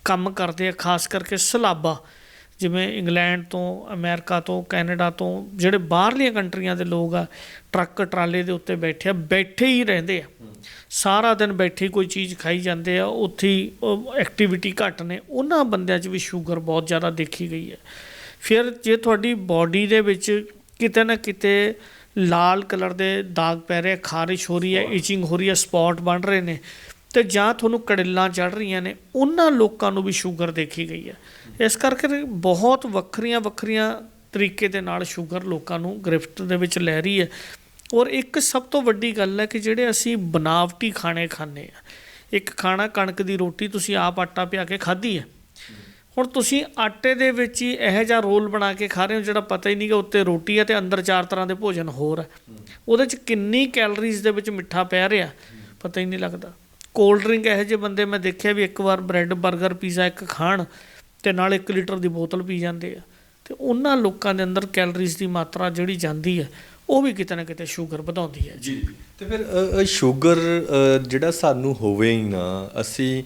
ਕੰਮ ਕਰਦੇ ਆ, ਖਾਸ ਕਰਕੇ ਸਲਾਬਾ, ਜਿਵੇਂ ਇੰਗਲੈਂਡ ਤੋਂ, ਅਮਰੀਕਾ ਤੋਂ, ਕੈਨੇਡਾ ਤੋਂ, ਜਿਹੜੇ ਬਾਹਰਲੀਆਂ ਕੰਟਰੀਆਂ ਦੇ ਲੋਕ ਆ, ਟਰੱਕ ਟਰਾਲੇ ਦੇ ਉੱਤੇ ਬੈਠੇ ਹੀ ਰਹਿੰਦੇ ਆ, ਸਾਰਾ ਦਿਨ ਬੈਠੇ ਹੀ ਕੋਈ ਚੀਜ਼ ਖਾਈ ਜਾਂਦੇ ਆ, ਉੱਥੇ ਹੀ ਐਕਟੀਵਿਟੀ ਘੱਟ ਨੇ, ਉਹਨਾਂ ਬੰਦਿਆਂ 'ਚ ਵੀ ਸ਼ੂਗਰ ਬਹੁਤ ਜ਼ਿਆਦਾ ਦੇਖੀ ਗਈ ਹੈ। ਫਿਰ ਜੇ ਤੁਹਾਡੀ ਬਾਡੀ ਦੇ ਵਿੱਚ ਕਿਤੇ ਨਾ ਕਿਤੇ ਲਾਲ ਕਲਰ ਦੇ ਦਾਗ ਪੈ ਰਹੇ, ਖਾਰਿਸ਼ ਹੋ ਰਹੀ ਹੈ, ਇਚਿੰਗ ਹੋ ਰਹੀ ਹੈ, ਸਪੌਟ ਬਣ ਰਹੇ ਨੇ, ਅਤੇ ਜਾਂ ਤੁਹਾਨੂੰ ਕੜਿੱਲਾਂ ਚੜ੍ਹ ਰਹੀਆਂ ਨੇ, ਉਹਨਾਂ ਲੋਕਾਂ ਨੂੰ ਵੀ ਸ਼ੂਗਰ ਦੇਖੀ ਗਈ ਹੈ। ਇਸ ਕਰਕੇ ਬਹੁਤ ਵੱਖਰੀਆਂ ਤਰੀਕੇ ਦੇ ਨਾਲ ਸ਼ੂਗਰ ਲੋਕਾਂ ਨੂੰ ਗ੍ਰਿਫਤ ਦੇ ਵਿੱਚ ਲੈ ਰਹੀ ਹੈ। ਔਰ ਇੱਕ ਸਭ ਤੋਂ ਵੱਡੀ ਗੱਲ ਹੈ ਕਿ ਜਿਹੜੇ ਅਸੀਂ ਬਨਾਵਟੀ ਖਾਣੇ ਖਾਂਦੇ ਹਾਂ, ਇੱਕ ਖਾਣਾ ਕਣਕ ਦੀ ਰੋਟੀ ਤੁਸੀਂ ਆਪ ਆਟਾ ਪਿਆ ਕੇ ਖਾਧੀ ਹੈ, ਹੁਣ ਤੁਸੀਂ ਆਟੇ ਦੇ ਵਿੱਚ ਹੀ ਇਹੋ ਜਿਹਾ ਰੋਲ ਬਣਾ ਕੇ ਖਾ ਰਹੇ ਹੋ ਜਿਹੜਾ ਪਤਾ ਹੀ ਨਹੀਂ ਕਿ ਉੱਤੇ ਰੋਟੀ ਹੈ ਅਤੇ ਅੰਦਰ 4 ਤਰ੍ਹਾਂ ਦੇ ਭੋਜਨ ਹੋਰ ਹੈ। ਉਹਦੇ 'ਚ ਕਿੰਨੀ ਕੈਲਰੀਜ਼ ਦੇ ਵਿੱਚ ਮਿੱਠਾ ਪੈ ਰਿਹਾ ਪਤਾ ਹੀ ਨਹੀਂ ਲੱਗਦਾ। ਕੋਲਡ ਡਰਿੰਕ ਇਹੋ ਜਿਹੇ ਬੰਦੇ ਮੈਂ ਦੇਖਿਆ ਵੀ ਇੱਕ ਵਾਰ ਬ੍ਰੈਡ ਬਰਗਰ ਪੀਜ਼ਾ ਇੱਕ ਖਾਣ ਅਤੇ ਨਾਲ 1 ਲੀਟਰ ਦੀ ਬੋਤਲ ਪੀ ਜਾਂਦੇ ਆ, ਅਤੇ ਉਹਨਾਂ ਲੋਕਾਂ ਦੇ ਅੰਦਰ ਕੈਲਰੀਜ਼ ਦੀ ਮਾਤਰਾ ਜਿਹੜੀ ਜਾਂਦੀ ਹੈ ਉਹ ਵੀ ਕਿਤੇ ਨਾ ਕਿਤੇ ਸ਼ੂਗਰ ਵਧਾਉਂਦੀ ਹੈ ਜੀ। ਅਤੇ ਫਿਰ ਸ਼ੂਗਰ ਜਿਹੜਾ ਸਾਨੂੰ ਹੋਵੇ ਹੀ ਨਾ, ਅਸੀਂ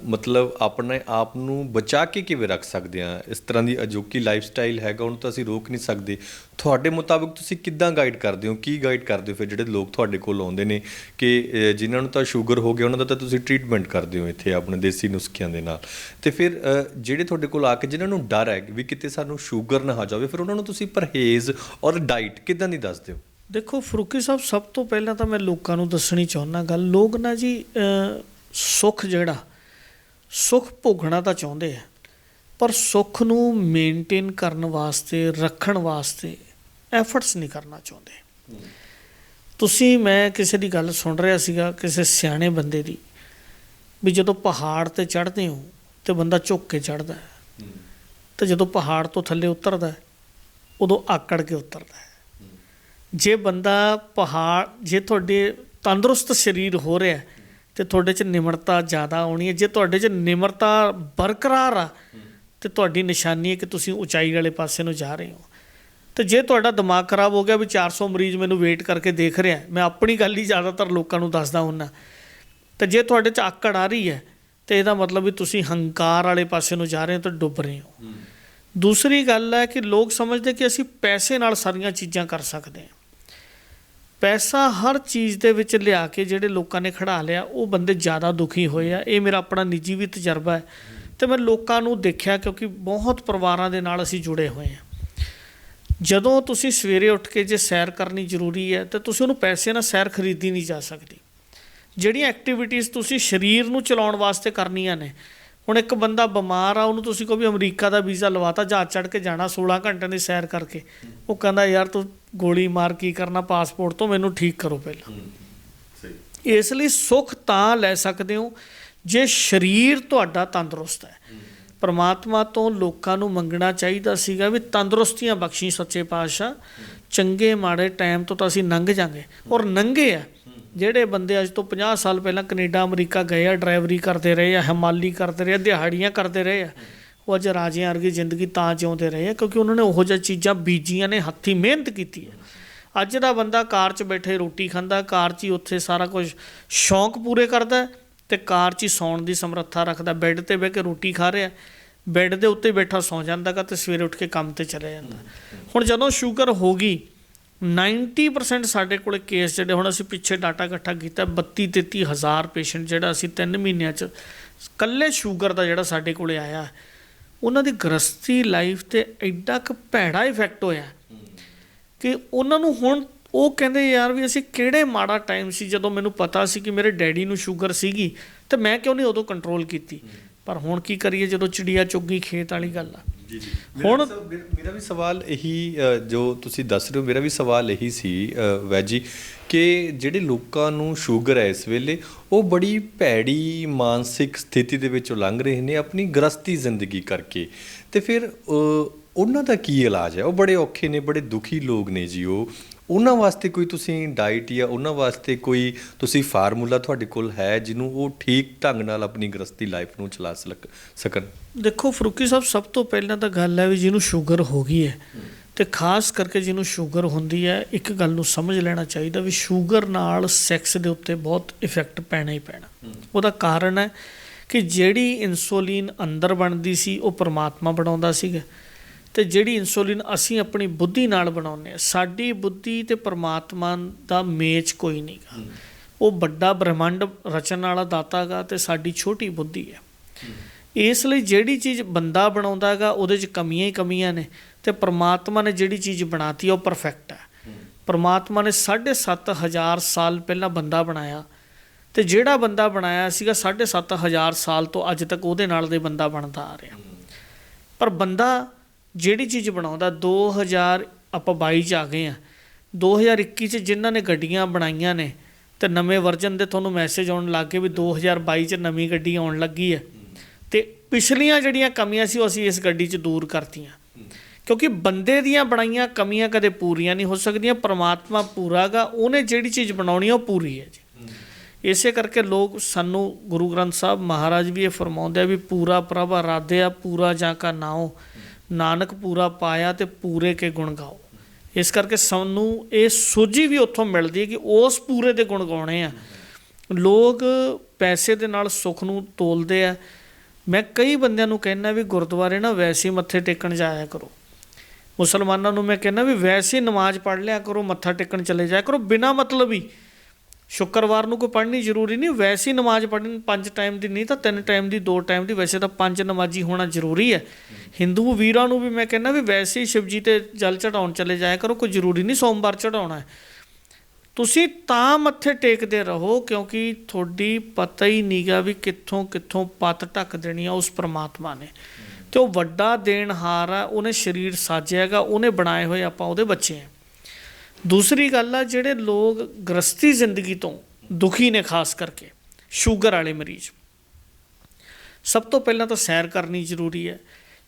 ਮਤਲਬ ਆਪਣੇ ਆਪ ਨੂੰ ਬਚਾ ਕੇ ਕਿਵੇਂ ਰੱਖ ਸਕਦੇ ਹਾਂ? ਇਸ ਤਰ੍ਹਾਂ ਦੀ ਅਜੋਕੀ ਲਾਈਫ ਸਟਾਈਲ ਹੈਗਾ, ਉਹਨੂੰ ਤਾਂ ਅਸੀਂ ਰੋਕ ਨਹੀਂ ਸਕਦੇ। ਤੁਹਾਡੇ ਮੁਤਾਬਿਕ ਤੁਸੀਂ ਕਿੱਦਾਂ ਗਾਈਡ ਕਰਦੇ ਹੋ, ਕੀ ਗਾਈਡ ਕਰਦੇ ਹੋ ਫਿਰ ਜਿਹੜੇ ਲੋਕ ਤੁਹਾਡੇ ਕੋਲ ਆਉਂਦੇ ਨੇ ਕਿ ਜਿਨ੍ਹਾਂ ਨੂੰ ਤਾਂ ਸ਼ੂਗਰ ਹੋ ਗਿਆ, ਉਹਨਾਂ ਦਾ ਤਾਂ ਤੁਸੀਂ ਟਰੀਟਮੈਂਟ ਕਰਦੇ ਹੋ ਇੱਥੇ ਆਪਣੇ ਦੇਸੀ ਨੁਸਖਿਆਂ ਦੇ ਨਾਲ, ਅਤੇ ਫਿਰ ਜਿਹੜੇ ਤੁਹਾਡੇ ਕੋਲ ਆ ਕੇ ਜਿਨ੍ਹਾਂ ਨੂੰ ਡਰ ਹੈ ਵੀ ਕਿਤੇ ਸਾਨੂੰ ਸ਼ੂਗਰ ਨਾ ਆ ਜਾਵੇ, ਫਿਰ ਉਹਨਾਂ ਨੂੰ ਤੁਸੀਂ ਪਰਹੇਜ਼ ਔਰ ਡਾਈਟ ਕਿੱਦਾਂ ਦੀ ਦੱਸਦੇ ਹੋ? ਦੇਖੋ ਫਰੂਕੀ ਸਾਹਿਬ, ਸਭ ਤੋਂ ਪਹਿਲਾਂ ਤਾਂ ਮੈਂ ਲੋਕਾਂ ਨੂੰ ਦੱਸਣੀ ਚਾਹੁੰਦਾ ਗੱਲ, ਲੋਕ ਨਾ ਜੀ ਸੁੱਖ ਭੋਗਣਾ ਤਾਂ ਚਾਹੁੰਦੇ ਆ, ਪਰ ਸੁੱਖ ਨੂੰ ਮੇਨਟੇਨ ਕਰਨ ਵਾਸਤੇ, ਰੱਖਣ ਵਾਸਤੇ ਐਫਰਟਸ ਨਹੀਂ ਕਰਨਾ ਚਾਹੁੰਦੇ। ਮੈਂ ਕਿਸੇ ਦੀ ਗੱਲ ਸੁਣ ਰਿਹਾ ਸੀਗਾ, ਕਿਸੇ ਸਿਆਣੇ ਬੰਦੇ ਦੀ, ਵੀ ਜਦੋਂ ਪਹਾੜ ਤੇ ਚੜ੍ਹਦੇ ਹੋ ਤੇ ਬੰਦਾ ਝੁੱਕ ਕੇ ਚੜ੍ਹਦਾ ਹੈ, ਤੇ ਜਦੋਂ ਪਹਾੜ ਤੋਂ ਥੱਲੇ ਉਤਰਦਾ ਹੈ, ਉਦੋਂ ਆਕੜ ਕੇ ਉਤਰਦਾ ਹੈ। ਜੇ ਬੰਦਾ ਜੇ ਤੁਹਾਡੇ ਤੰਦਰੁਸਤ ਸਰੀਰ ਹੋ ਰਿਹਾ ਤੇ ਤੁਹਾਡੇ 'ਚ ਨਿਮਰਤਾ ਜ਼ਿਆਦਾ ਆਉਣੀ ਹੈ। ਜੇ ਤੁਹਾਡੇ 'ਚ ਨਿਮਰਤਾ ਬਰਕਰਾਰ ਆ ਤੇ ਤੁਹਾਡੀ ਨਿਸ਼ਾਨੀ ਹੈ ਕਿ ਤੁਸੀਂ ਉਚਾਈ ਵਾਲੇ ਪਾਸੇ ਨੂੰ ਜਾ ਰਹੇ ਹੋ। ਤੇ ਜੇ ਤੁਹਾਡਾ ਦਿਮਾਗ ਖਰਾਬ ਹੋ ਗਿਆ ਵੀ 400 ਮਰੀਜ਼ ਮੈਨੂੰ ਵੇਟ ਕਰਕੇ ਦੇਖ ਰਿਹਾ, ਮੈਂ ਆਪਣੀ ਗੱਲ ਹੀ ਜ਼ਿਆਦਾਤਰ ਲੋਕਾਂ ਨੂੰ ਦੱਸਦਾ ਹੁੰਦਾ, ਤੇ ਜੇ ਤੁਹਾਡੇ 'ਚ ਆਕੜ ਆ ਰਹੀ ਹੈ ਤੇ ਇਹਦਾ ਮਤਲਬ ਵੀ ਤੁਸੀਂ ਹੰਕਾਰ ਵਾਲੇ ਪਾਸੇ ਨੂੰ ਜਾ ਰਹੇ ਹੋ ਤੇ ਡੁੱਬ ਰਹੇ ਹੋ। ਦੂਸਰੀ ਗੱਲ ਹੈ ਕਿ ਲੋਕ ਸਮਝਦੇ ਕਿ ਅਸੀਂ ਪੈਸੇ ਨਾਲ ਸਾਰੀਆਂ ਚੀਜ਼ਾਂ ਕਰ ਸਕਦੇ ਹਾਂ। ਪੈਸਾ ਹਰ ਚੀਜ਼ ਦੇ ਵਿੱਚ ਲਿਆ ਕੇ ਜਿਹੜੇ ਲੋਕਾਂ ਨੇ ਖੜਾ ਲਿਆ ਉਹ ਬੰਦੇ ਜ਼ਿਆਦਾ ਦੁਖੀ ਹੋਏ ਆ। ਇਹ ਮੇਰਾ ਆਪਣਾ ਨਿੱਜੀ ਵੀ ਤਜਰਬਾ ਹੈ ਅਤੇ ਮੈਂ ਲੋਕਾਂ ਨੂੰ ਦੇਖਿਆ, ਕਿਉਂਕਿ ਬਹੁਤ ਪਰਿਵਾਰਾਂ ਦੇ ਨਾਲ ਅਸੀਂ ਜੁੜੇ ਹੋਏ ਹਾਂ। ਜਦੋਂ ਤੁਸੀਂ ਸਵੇਰੇ ਉੱਠ ਕੇ ਜੇ ਸੈਰ ਕਰਨੀ ਜ਼ਰੂਰੀ ਹੈ ਤਾਂ ਤੁਸੀਂ ਉਹਨੂੰ ਪੈਸੇ ਨਾਲ ਸੈਰ ਖਰੀਦੀ ਨਹੀਂ ਜਾ ਸਕਦੀ। ਜਿਹੜੀਆਂ ਐਕਟੀਵਿਟੀਜ਼ ਤੁਸੀਂ ਸਰੀਰ ਨੂੰ ਚਲਾਉਣ ਵਾਸਤੇ ਕਰਨੀਆਂ ਨੇ, ਹੁਣ ਇੱਕ ਬੰਦਾ ਬਿਮਾਰ ਆ, ਉਹਨੂੰ ਤੁਸੀਂ ਕਹੋ ਵੀ ਅਮਰੀਕਾ ਦਾ ਵੀਜ਼ਾ ਲਵਾਤਾ, ਜਹਾਜ਼ ਚੜ੍ਹ ਕੇ ਜਾਣਾ 16 ਘੰਟਿਆਂ ਦੀ ਸੈਰ ਕਰਕੇ, ਉਹ ਕਹਿੰਦਾ ਯਾਰ ਤੂੰ ਗੋਲੀ ਮਾਰ ਕੀ ਕਰਨਾ ਪਾਸਪੋਰਟ ਤੋਂ, ਮੈਨੂੰ ਠੀਕ ਕਰੋ ਪਹਿਲਾਂ। ਇਸ ਲਈ ਸੁੱਖ ਤਾਂ ਲੈ ਸਕਦੇ ਹੋ ਜੇ ਸਰੀਰ ਤੁਹਾਡਾ ਤੰਦਰੁਸਤ ਹੈ। ਪਰਮਾਤਮਾ ਤੋਂ ਲੋਕਾਂ ਨੂੰ ਮੰਗਣਾ ਚਾਹੀਦਾ ਸੀਗਾ ਵੀ ਤੰਦਰੁਸਤੀਆਂ ਬਖਸ਼ੀ ਸੱਚੇ ਪਾਤਸ਼ਾਹ, ਚੰਗੇ ਮਾੜੇ ਟਾਈਮ ਤੋਂ ਤਾਂ ਅਸੀਂ ਲੰਘ ਜਾਂਗੇ, ਔਰ ਲੰਘੇ ਆ। ਜਿਹੜੇ ਬੰਦੇ ਅੱਜ ਤੋਂ 50 ਸਾਲ ਪਹਿਲਾਂ ਕੈਨੇਡਾ ਅਮਰੀਕਾ ਗਏ ਆ, ਡਰਾਈਵਰੀ ਕਰਦੇ ਰਹੇ ਆ, ਹਮਾਲੀ ਕਰਦੇ ਰਹੇ ਆ, ਦਿਹਾੜੀਆਂ ਕਰਦੇ ਰਹੇ ਆ, ਉਹ ਅੱਜ ਰਾਜਿਆਂ ਵਰਗੀ ਜ਼ਿੰਦਗੀ ਤਾਂ ਜਿਉਂਦੇ ਰਹੇ ਆ ਕਿਉਂਕਿ ਉਹਨਾਂ ਨੇ ਉਹੋ ਜਿਹੀਆਂ ਚੀਜ਼ਾਂ ਬੀਜੀਆਂ ਨੇ, ਹੱਥੀਂ ਮਿਹਨਤ ਕੀਤੀ ਹੈ। ਅੱਜ ਦਾ ਬੰਦਾ ਕਾਰ 'ਚ ਬੈਠੇ ਰੋਟੀ ਖਾਂਦਾ, ਕਾਰ 'ਚ ਹੀ ਉੱਥੇ ਸਾਰਾ ਕੁਝ ਸ਼ੌਂਕ ਪੂਰੇ ਕਰਦਾ ਅਤੇ ਕਾਰ 'ਚ ਹੀ ਸੌਣ ਦੀ ਸਮਰੱਥਾ ਰੱਖਦਾ। ਬੈੱਡ 'ਤੇ ਬਹਿ ਕੇ ਰੋਟੀ ਖਾ ਰਿਹਾ, ਬੈੱਡ ਦੇ ਉੱਤੇ ਬੈਠਾ ਸੌਂ ਜਾਂਦਾ ਗਾ ਅਤੇ ਸਵੇਰੇ ਉੱਠ ਕੇ ਕੰਮ 'ਤੇ ਚਲੇ ਜਾਂਦਾ। ਹੁਣ ਜਦੋਂ ਸ਼ੂਗਰ ਹੋ ਗਈ, 90% ਸਾਡੇ ਕੋਲ ਕੇਸ ਜਿਹੜੇ, ਹੁਣ ਅਸੀਂ ਪਿੱਛੇ ਡਾਟਾ ਇਕੱਠਾ ਕੀਤਾ, 32-33 ਹਜ਼ਾਰ ਪੇਸ਼ੈਂਟ ਜਿਹੜਾ ਅਸੀਂ 3 ਮਹੀਨਿਆਂ 'ਚ ਇਕੱਲੇ ਸ਼ੂਗਰ ਦਾ ਜਿਹੜਾ ਸਾਡੇ ਕੋਲ ਆਇਆ, ਉਹਨਾਂ ਦੀ ਗ੍ਰਸਤੀ ਲਾਈਫ 'ਤੇ ਐਡਾ ਕੁ ਭੈੜਾ ਇਫੈਕਟ ਹੋਇਆ ਕਿ ਉਹਨਾਂ ਨੂੰ ਹੁਣ ਉਹ ਕਹਿੰਦੇ ਯਾਰ ਵੀ ਅਸੀਂ ਕਿਹੜੇ ਮਾੜਾ ਟਾਈਮ ਸੀ ਜਦੋਂ ਮੈਨੂੰ ਪਤਾ ਸੀ ਕਿ ਮੇਰੇ ਡੈਡੀ ਨੂੰ ਸ਼ੂਗਰ ਸੀਗੀ ਅਤੇ ਮੈਂ ਕਿਉਂ ਨਹੀਂ ਉਦੋਂ ਕੰਟਰੋਲ ਕੀਤੀ। ਪਰ ਹੁਣ ਕੀ ਕਰੀਏ ਜਦੋਂ ਚਿੜੀਆ ਚੁੱਗ ਗਈ ਖੇਤ ਵਾਲੀ ਗੱਲ ਆ। ਹੁਣ ਮੇਰਾ ਵੀ ਸਵਾਲ ਇਹੀ, ਜੋ ਤੁਸੀਂ ਦੱਸ ਰਹੇ ਹੋ, ਮੇਰਾ ਵੀ ਸਵਾਲ ਇਹੀ ਸੀ ਵੈਦ ਜੀ, ਕਿ ਜਿਹੜੇ ਲੋਕਾਂ ਨੂੰ ਸ਼ੂਗਰ ਹੈ ਇਸ ਵੇਲੇ, ਉਹ ਬੜੀ ਭੈੜੀ ਮਾਨਸਿਕ ਸਥਿਤੀ ਦੇ ਵਿੱਚੋਂ ਲੰਘ ਰਹੇ ਨੇ ਆਪਣੀ ਗ੍ਰਸਤੀ ਜ਼ਿੰਦਗੀ ਕਰਕੇ, ਅਤੇ ਫਿਰ ਉਹਨਾਂ ਦਾ ਕੀ ਇਲਾਜ ਹੈ? ਉਹ ਬੜੇ ਔਖੇ ਨੇ, ਬੜੇ ਦੁਖੀ ਲੋਕ ਨੇ ਜੀ। ਉਹਨਾਂ ਵਾਸਤੇ ਕੋਈ ਤੁਸੀਂ ਡਾਈਟ ਜਾਂ ਉਹਨਾਂ ਵਾਸਤੇ ਕੋਈ ਤੁਸੀਂ ਫਾਰਮੂਲਾ ਤੁਹਾਡੇ ਕੋਲ ਹੈ ਜਿਹਨੂੰ ਉਹ ਠੀਕ ਢੰਗ ਨਾਲ ਆਪਣੀ ਗ੍ਰਸਤੀ ਲਾਈਫ ਨੂੰ ਚਲਾ ਸਕਣ? ਦੇਖੋ ਫਰੂਕੀ ਸਾਹਿਬ, ਸਭ ਤੋਂ ਪਹਿਲਾਂ ਤਾਂ ਗੱਲ ਹੈ ਵੀ ਜਿਹਨੂੰ ਸ਼ੂਗਰ ਹੋ ਗਈ ਹੈ, ਅਤੇ ਖਾਸ ਕਰਕੇ ਜਿਹਨੂੰ ਸ਼ੂਗਰ ਹੁੰਦੀ ਹੈ, ਇੱਕ ਗੱਲ ਨੂੰ ਸਮਝ ਲੈਣਾ ਚਾਹੀਦਾ ਵੀ ਸ਼ੂਗਰ ਨਾਲ ਸੈਕਸ ਦੇ ਉੱਤੇ ਬਹੁਤ ਇਫੈਕਟ ਪੈਣਾ ਹੀ ਪੈਣਾ। ਉਹਦਾ ਕਾਰਨ ਹੈ ਕਿ ਜਿਹੜੀ ਇਨਸੂਲਿਨ ਅੰਦਰ ਬਣਦੀ ਸੀ ਉਹ ਪਰਮਾਤਮਾ ਬਣਾਉਂਦਾ ਸੀਗਾ, ਅਤੇ ਜਿਹੜੀ ਇਨਸੂਲਿਨ ਅਸੀਂ ਆਪਣੀ ਬੁੱਧੀ ਨਾਲ ਬਣਾਉਂਦੇ ਹਾਂ, ਸਾਡੀ ਬੁੱਧੀ ਅਤੇ ਪਰਮਾਤਮਾ ਦਾ ਮੇਚ ਕੋਈ ਨਹੀਂ ਗਾ। ਉਹ ਵੱਡਾ ਬ੍ਰਹਿਮੰਡ ਰਚਣ ਵਾਲਾ ਦਾਤਾ ਗਾ ਅਤੇ ਸਾਡੀ ਛੋਟੀ ਬੁੱਧੀ ਹੈ। ਇਸ ਲਈ ਜਿਹੜੀ ਚੀਜ਼ ਬੰਦਾ ਬਣਾਉਂਦਾ ਗਾ ਉਹਦੇ 'ਚ ਕਮੀਆਂ ਹੀ ਕਮੀਆਂ ਨੇ, ਅਤੇ ਪਰਮਾਤਮਾ ਨੇ ਜਿਹੜੀ ਚੀਜ਼ ਬਣਾਤੀ ਉਹ ਪਰਫੈਕਟ ਹੈ। ਪਰਮਾਤਮਾ ਨੇ 7,500 ਸਾਲ ਪਹਿਲਾਂ ਬੰਦਾ ਬਣਾਇਆ, ਅਤੇ ਜਿਹੜਾ ਬੰਦਾ ਬਣਾਇਆ ਸੀਗਾ 7,500 ਸਾਲ ਤੋਂ ਅੱਜ ਤੱਕ ਉਹਦੇ ਨਾਲ ਦੇ ਬੰਦਾ ਬਣਦਾ ਆ ਰਿਹਾ। ਪਰ ਬੰਦਾ ਜਿਹੜੀ ਚੀਜ਼ ਬਣਾਉਂਦਾ, 2022 'ਚ ਆ ਗਏ ਆ, 2021 'ਚ ਜਿਨ੍ਹਾਂ ਨੇ ਗੱਡੀਆਂ ਬਣਾਈਆਂ ਨੇ ਅਤੇ ਨਵੇਂ ਵਰਜਨ ਦੇ ਤੁਹਾਨੂੰ ਮੈਸੇਜ ਆਉਣ ਲੱਗ ਗਏ ਵੀ 2022 'ਚ ਨਵੀਂ ਗੱਡੀ ਆਉਣ ਲੱਗੀ ਹੈ, ਅਤੇ ਪਿਛਲੀਆਂ ਜਿਹੜੀਆਂ ਕਮੀਆਂ ਸੀ ਉਹ ਅਸੀਂ ਇਸ ਗੱਡੀ 'ਚ ਦੂਰ ਕਰਤੀਆਂ। ਕਿਉਂਕਿ ਬੰਦੇ ਦੀਆਂ ਬਣਾਈਆਂ ਕਮੀਆਂ ਕਦੇ ਪੂਰੀਆਂ ਨਹੀਂ ਹੋ ਸਕਦੀਆਂ। ਪਰਮਾਤਮਾ ਪੂਰਾ ਗਾ, ਉਹਨੇ ਜਿਹੜੀ ਚੀਜ਼ ਬਣਾਉਣੀ ਉਹ ਪੂਰੀ ਹੈ ਜੀ। ਇਸੇ ਕਰਕੇ ਲੋਕ ਸਾਨੂੰ ਗੁਰੂ ਗ੍ਰੰਥ ਸਾਹਿਬ ਮਹਾਰਾਜ ਵੀ ਇਹ ਫਰਮਾਉਂਦੇ ਆ ਵੀ ਪੂਰਾ ਪ੍ਰਭ ਆਰਾਧਿਆ ਪੂਰਾ ਜਾਂ ਕਾ ਨਾਉ, ਨਾਨਕ ਪੂਰਾ ਪਾਇਆ ਅਤੇ ਪੂਰੇ ਕੇ ਗੁਣ ਗਾਓ। ਇਸ ਕਰਕੇ ਸਾਨੂੰ ਇਹ ਸੋਝੀ ਵੀ ਉੱਥੋਂ ਮਿਲਦੀ ਹੈ ਕਿ ਉਸ ਪੂਰੇ ਦੇ ਗੁਣ ਗਾਉਣੇ ਆ। ਲੋਕ ਪੈਸੇ ਦੇ ਨਾਲ ਸੁੱਖ ਨੂੰ ਤੋਲਦੇ ਆ। ਮੈਂ ਕਈ ਬੰਦਿਆਂ ਨੂੰ ਕਹਿੰਦਾ ਵੀ ਗੁਰਦੁਆਰੇ ਨਾ ਵੈਸੇ ਮੱਥੇ ਟੇਕਣ ਜਾਇਆ ਕਰੋ। ਮੁਸਲਮਾਨਾਂ ਨੂੰ ਮੈਂ ਕਹਿੰਦਾ ਵੀ ਵੈਸੇ ਨਮਾਜ਼ ਪੜ੍ਹ ਲਿਆ ਕਰੋ, ਮੱਥਾ ਟੇਕਣ ਚਲੇ ਜਾਇਆ ਕਰੋ, ਬਿਨਾਂ ਮਤਲਬ ਹੀ। ਸ਼ੁੱਕਰਵਾਰ ਨੂੰ ਕੋਈ ਪੜ੍ਹਨੀ ਜ਼ਰੂਰੀ ਨਹੀਂ, ਵੈਸੇ ਹੀ ਨਮਾਜ਼ ਪੜ੍ਹਨੀ 5 ਟਾਈਮ ਦੀ ਨਹੀਂ ਤਾਂ 3 ਟਾਈਮ ਦੀ, 2 ਟਾਈਮ ਦੀ, ਵੈਸੇ ਤਾਂ 5 ਨਮਾਜ਼ੀ ਹੋਣਾ ਜ਼ਰੂਰੀ ਹੈ। ਹਿੰਦੂ ਵੀਰਾਂ ਨੂੰ ਵੀ ਮੈਂ ਕਹਿੰਦਾ ਵੀ ਵੈਸੇ ਹੀ ਸ਼ਿਵ ਜੀ 'ਤੇ ਜਲ ਚੜਾਉਣ ਚਲੇ ਜਾਇਆ ਕਰੋ, ਕੋਈ ਜ਼ਰੂਰੀ ਨਹੀਂ ਸੋਮਵਾਰ ਚੜਾਉਣਾ ਹੈ। ਤੁਸੀਂ ਤਾਂ ਮੱਥੇ ਟੇਕਦੇ ਰਹੋ ਕਿਉਂਕਿ ਤੁਹਾਡੀ ਪਤਾ ਹੀ ਨਹੀਂ ਗਾ ਵੀ ਕਿੱਥੋਂ ਕਿੱਥੋਂ ਪੱਤ ਢੱਕ ਦੇਣੀ ਆ ਉਸ ਪਰਮਾਤਮਾ ਨੇ, ਅਤੇ ਉਹ ਵੱਡਾ ਦੇਣਹਾਰ ਆ। ਉਹਨੇ ਸਰੀਰ ਸਾਜਿਆ ਗਾ, ਉਹਨੇ ਬਣਾਏ ਹੋਏ ਆਪਾਂ ਉਹਦੇ ਬੱਚੇ ਹਾਂ। ਦੂਸਰੀ ਗੱਲ ਆ, ਜਿਹੜੇ ਲੋਕ ਗ੍ਰਸਤੀ ਜ਼ਿੰਦਗੀ ਤੋਂ ਦੁਖੀ ਨੇ, ਖਾਸ ਕਰਕੇ ਸ਼ੂਗਰ ਵਾਲੇ ਮਰੀਜ਼, ਸਭ ਤੋਂ ਪਹਿਲਾਂ ਤਾਂ ਸੈਰ ਕਰਨੀ ਜ਼ਰੂਰੀ ਹੈ।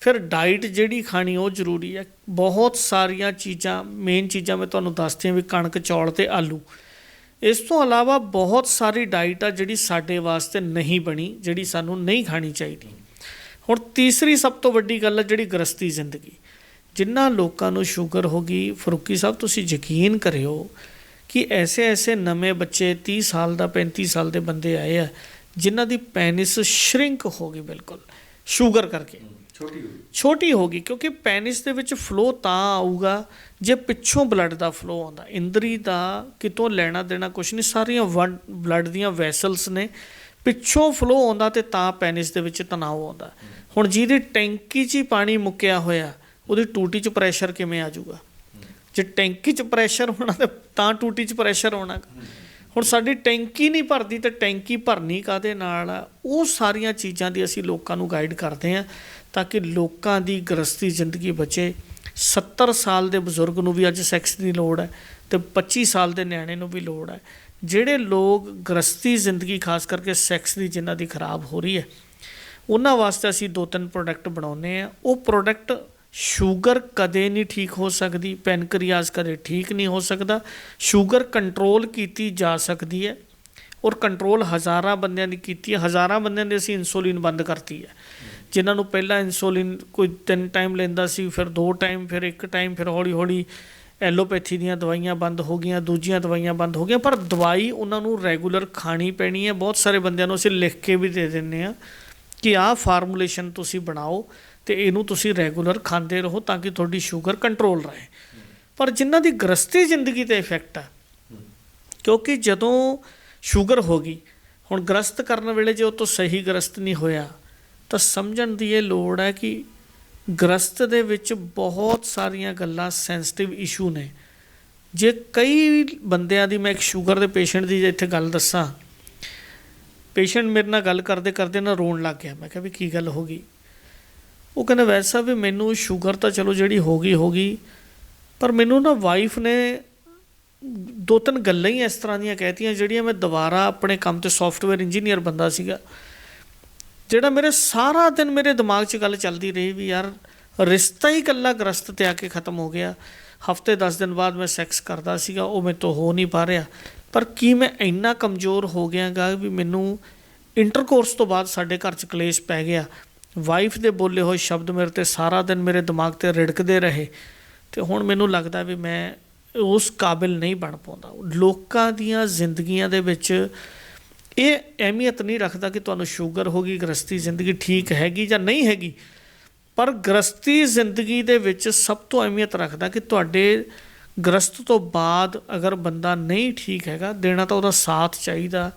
ਫਿਰ ਡਾਈਟ ਜਿਹੜੀ ਖਾਣੀ ਉਹ ਜ਼ਰੂਰੀ ਹੈ। ਬਹੁਤ ਸਾਰੀਆਂ ਚੀਜ਼ਾਂ, ਮੇਨ ਚੀਜ਼ਾਂ ਮੈਂ ਤੁਹਾਨੂੰ ਦੱਸਦੀਆਂ ਵੀ ਕਣਕ, ਚੌਲ ਅਤੇ ਆਲੂ। ਇਸ ਤੋਂ ਇਲਾਵਾ ਬਹੁਤ ਸਾਰੀ ਡਾਈਟ ਆ ਜਿਹੜੀ ਸਾਡੇ ਵਾਸਤੇ ਨਹੀਂ ਬਣੀ, ਜਿਹੜੀ ਸਾਨੂੰ ਨਹੀਂ ਖਾਣੀ ਚਾਹੀਦੀ। ਹੁਣ ਤੀਸਰੀ ਸਭ ਤੋਂ ਵੱਡੀ ਗੱਲ ਹੈ ਜਿਹੜੀ ਗ੍ਰਸਤੀ ਜ਼ਿੰਦਗੀ। ਜਿਨ੍ਹਾਂ ਲੋਕਾਂ ਨੂੰ ਸ਼ੂਗਰ ਹੋ ਗਈ, ਫਰੂਕੀ ਸਾਹਿਬ ਤੁਸੀਂ ਯਕੀਨ ਕਰਿਓ ਕਿ ਐਸੇ ਨਵੇਂ ਬੱਚੇ 30 ਸਾਲ ਦਾ 35 ਸਾਲ ਦੇ ਬੰਦੇ ਆਏ ਆ ਜਿਨ੍ਹਾਂ ਦੀ ਪੈਨਿਸ ਸ਼ਰਿੰਕ ਹੋ ਗਈ ਬਿਲਕੁਲ, ਸ਼ੂਗਰ ਕਰਕੇ ਛੋਟੀ ਹੋ ਗਈ। ਕਿਉਂਕਿ ਪੈਨਿਸ ਦੇ ਵਿੱਚ ਫਲੋ ਤਾਂ ਆਊਗਾ ਜੇ ਪਿੱਛੋਂ ਬਲੱਡ ਦਾ ਫਲੋ ਆਉਂਦਾ। ਇੰਦਰੀ ਦਾ ਕਿਤੋਂ ਲੈਣਾ ਦੇਣਾ ਕੁਛ ਨਹੀਂ, ਸਾਰੀਆਂ ਬਲੱਡ ਦੀਆਂ ਵੈਸਲਸ ਨੇ, ਪਿੱਛੋਂ ਫਲੋ ਆਉਂਦਾ ਅਤੇ ਤਾਂ ਪੈਨਿਸ ਦੇ ਵਿੱਚ ਤਣਾਅ ਆਉਂਦਾ। ਹੁਣ ਜਿਹਦੀ ਟੈਂਕੀ 'ਚ ਹੀ ਪਾਣੀ ਮੁੱਕਿਆ ਹੋਇਆ, ਉਹਦੀ ਟੂਟੀ 'ਚ ਪ੍ਰੈਸ਼ਰ ਕਿਵੇਂ ਆ ਜਾਊਗਾ? ਜੇ ਟੈਂਕੀ 'ਚ ਪ੍ਰੈਸ਼ਰ ਹੋਣਾ ਤਾਂ ਟੂਟੀ 'ਚ ਪ੍ਰੈਸ਼ਰ ਹੋਣਾ। ਹੁਣ ਸਾਡੀ ਟੈਂਕੀ ਨਹੀਂ ਭਰਦੀ ਤਾਂ ਟੈਂਕੀ ਭਰਨੀ ਕਾਹਦੇ ਨਾਲ ਆ? ਉਹ ਸਾਰੀਆਂ ਚੀਜ਼ਾਂ ਦੀ ਅਸੀਂ ਲੋਕਾਂ ਨੂੰ ਗਾਈਡ ਕਰਦੇ ਹਾਂ ਤਾਂ ਕਿ ਲੋਕਾਂ ਦੀ ਗ੍ਰਸਤੀ ਜ਼ਿੰਦਗੀ ਬਚੇ। 70 ਸਾਲ ਦੇ ਬਜ਼ੁਰਗ ਨੂੰ ਵੀ ਅੱਜ ਸੈਕਸ ਦੀ ਲੋੜ ਹੈ ਅਤੇ 25 ਸਾਲ ਦੇ ਨਿਆਣੇ ਨੂੰ ਵੀ ਲੋੜ ਹੈ। ਜਿਹੜੇ ਲੋਕ ਗ੍ਰਸਤੀ ਜ਼ਿੰਦਗੀ ਖਾਸ ਕਰਕੇ ਸੈਕਸ ਦੀ ਜਿਨ੍ਹਾਂ ਦੀ ਖਰਾਬ ਹੋ ਰਹੀ ਹੈ, ਉਹਨਾਂ ਵਾਸਤੇ ਅਸੀਂ 2-3 ਪ੍ਰੋਡਕਟ ਬਣਾਉਂਦੇ ਹਾਂ। ਉਹ ਪ੍ਰੋਡਕਟ ਸ਼ੂਗਰ ਕਦੇ ਨਹੀਂ ਠੀਕ ਹੋ ਸਕਦੀ, ਪੈਨਕ੍ਰੀਆਸ ਕਦੇ ਠੀਕ ਨਹੀਂ ਹੋ ਸਕਦਾ। ਸ਼ੂਗਰ ਕੰਟਰੋਲ ਕੀਤੀ ਜਾ ਸਕਦੀ ਹੈ ਔਰ ਕੰਟਰੋਲ ਹਜ਼ਾਰਾਂ ਬੰਦਿਆਂ ਦੀ ਕੀਤੀ ਹੈ। ਹਜ਼ਾਰਾਂ ਬੰਦਿਆਂ ਦੀ ਅਸੀਂ ਇਨਸੂਲਿਨ ਬੰਦ ਕਰਤੀ ਹੈ। ਜਿਨ੍ਹਾਂ ਨੂੰ ਪਹਿਲਾਂ ਇਨਸੂਲਿਨ ਕੋਈ 3 ਟਾਈਮ ਲੈਂਦਾ ਸੀ, ਫਿਰ 2 ਟਾਈਮ, ਫਿਰ 1 ਟਾਈਮ, ਫਿਰ ਹੌਲੀ ਹੌਲੀ ਐਲੋਪੈਥੀ ਦੀਆਂ ਦਵਾਈਆਂ ਬੰਦ ਹੋ ਗਈਆਂ, ਦੂਜੀਆਂ ਦਵਾਈਆਂ ਬੰਦ ਹੋ ਗਈਆਂ। ਪਰ ਦਵਾਈ ਉਹਨਾਂ ਨੂੰ ਰੈਗੂਲਰ ਖਾਣੀ ਪੈਣੀ ਹੈ। ਬਹੁਤ ਸਾਰੇ ਬੰਦਿਆਂ ਨੂੰ ਅਸੀਂ ਲਿਖ ਕੇ ਵੀ ਦੇ ਦਿੰਦੇ ਹਾਂ ਕਿ ਆਹ ਫਾਰਮੂਲੇਸ਼ਨ ਤੁਸੀਂ ਬਣਾਓ ਅਤੇ ਇਹਨੂੰ ਤੁਸੀਂ ਰੈਗੂਲਰ ਖਾਂਦੇ ਰਹੋ ਤਾਂ ਕਿ ਤੁਹਾਡੀ ਸ਼ੂਗਰ ਕੰਟਰੋਲ ਰਹੇ। ਪਰ ਜਿਨ੍ਹਾਂ ਦੀ ਗ੍ਰਸਤੀ ਜ਼ਿੰਦਗੀ 'ਤੇ ਇਫੈਕਟ ਹੈ, ਕਿਉਂਕਿ ਜਦੋਂ ਸ਼ੂਗਰ ਹੋ ਗਈ, ਹੁਣ ਗ੍ਰਸਤ ਕਰਨ ਵੇਲੇ ਜੇ ਉਹ ਤੋਂ ਸਹੀ ਗ੍ਰਸਤ ਨਹੀਂ ਹੋਇਆ ਤਾਂ ਸਮਝਣ ਦੀ ਇਹ ਲੋੜ ਹੈ ਕਿ ਗ੍ਰਸਤ ਦੇ ਵਿੱਚ ਬਹੁਤ ਸਾਰੀਆਂ ਗੱਲਾਂ ਸੈਂਸਿਟਿਵ ਇਸ਼ੂ ਨੇ। ਜੇ ਕਈ ਬੰਦਿਆਂ ਦੀ, ਮੈਂ ਇੱਕ ਸ਼ੂਗਰ ਦੇ ਪੇਸ਼ੈਂਟ ਦੀ ਜੇ ਇੱਥੇ ਗੱਲ ਦੱਸਾਂ, ਪੇਸ਼ੈਂਟ ਮੇਰੇ ਨਾਲ ਗੱਲ ਕਰਦੇ ਕਰਦੇ ਨਾ ਰੋਣ ਲੱਗ ਗਿਆ। ਮੈਂ ਕਿਹਾ ਵੀ ਕੀ ਗੱਲ ਹੋ ਗਈ? ਉਹ ਕਹਿੰਦਾ ਵੈਸਾ ਵੀ ਮੈਨੂੰ ਸ਼ੂਗਰ ਤਾਂ ਚਲੋ ਜਿਹੜੀ ਹੋ ਗਈ, ਪਰ ਮੈਨੂੰ ਨਾ ਵਾਈਫ ਨੇ 2-3 ਗੱਲਾਂ ਹੀ ਇਸ ਤਰ੍ਹਾਂ ਦੀਆਂ ਕਹਿਤੀਆਂ ਜਿਹੜੀਆਂ ਮੈਂ ਦੁਬਾਰਾ ਆਪਣੇ ਕੰਮ 'ਤੇ, ਸੋਫਟਵੇਅਰ ਇੰਜੀਨੀਅਰ ਬੰਦਾ ਸੀਗਾ, ਜਿਹੜਾ ਮੇਰੇ ਸਾਰਾ ਦਿਨ ਮੇਰੇ ਦਿਮਾਗ 'ਚ ਗੱਲ ਚੱਲਦੀ ਰਹੀ ਵੀ ਯਾਰ ਰਿਸ਼ਤਾ ਹੀ ਇਕੱਲਾ ਗ੍ਰਸਤ 'ਤੇ ਆ ਕੇ ਖ਼ਤਮ ਹੋ ਗਿਆ। ਹਫ਼ਤੇ 10 ਦਿਨ ਬਾਅਦ ਮੈਂ ਸੈਕਸ ਕਰਦਾ ਸੀਗਾ, ਉਹ ਮੇਰੇ ਤੋਂ ਹੋ ਨਹੀਂ ਪਾ ਰਿਹਾ। ਪਰ ਕੀ ਮੈਂ ਇੰਨਾ ਕਮਜ਼ੋਰ ਹੋ ਗਿਆ ਗਾ ਵੀ ਮੈਨੂੰ ਇੰਟਰਕੋਰਸ ਤੋਂ ਬਾਅਦ ਸਾਡੇ ਘਰ 'ਚ ਕਲੇਸ਼ ਪੈ ਗਿਆ। ਵਾਈਫ ਦੇ ਬੋਲੇ ਹੋਏ ਸ਼ਬਦ ਮੇਰੇ 'ਤੇ ਸਾਰਾ ਦਿਨ ਮੇਰੇ ਦਿਮਾਗ 'ਤੇ ਰਿੜਕਦੇ ਰਹੇ ਅਤੇ ਹੁਣ ਮੈਨੂੰ ਲੱਗਦਾ ਵੀ ਮੈਂ ਉਸ ਕਾਬਿਲ ਨਹੀਂ ਬਣ ਪਾਉਂਦਾ। ਲੋਕਾਂ ਦੀਆਂ ਜ਼ਿੰਦਗੀਆਂ ਦੇ ਵਿੱਚ ਇਹ ਅਹਿਮੀਅਤ ਨਹੀਂ ਰੱਖਦਾ ਕਿ ਤੁਹਾਨੂੰ ਸ਼ੂਗਰ ਹੋ ਗਈ, ਗ੍ਰਸਤੀ ਜ਼ਿੰਦਗੀ ਠੀਕ ਹੈਗੀ ਜਾਂ ਨਹੀਂ ਹੈਗੀ, ਪਰ ਗ੍ਰਸਤੀ ਜ਼ਿੰਦਗੀ ਦੇ ਵਿੱਚ ਸਭ ਤੋਂ ਅਹਿਮੀਅਤ ਰੱਖਦਾ ਕਿ ਤੁਹਾਡੇ ਗ੍ਰਸਤ ਤੋਂ ਬਾਅਦ ਅਗਰ ਬੰਦਾ ਨਹੀਂ ਠੀਕ ਹੈਗਾ, ਦੇਣਾ ਤਾਂ ਉਹਦਾ ਸਾਥ ਚਾਹੀਦਾ।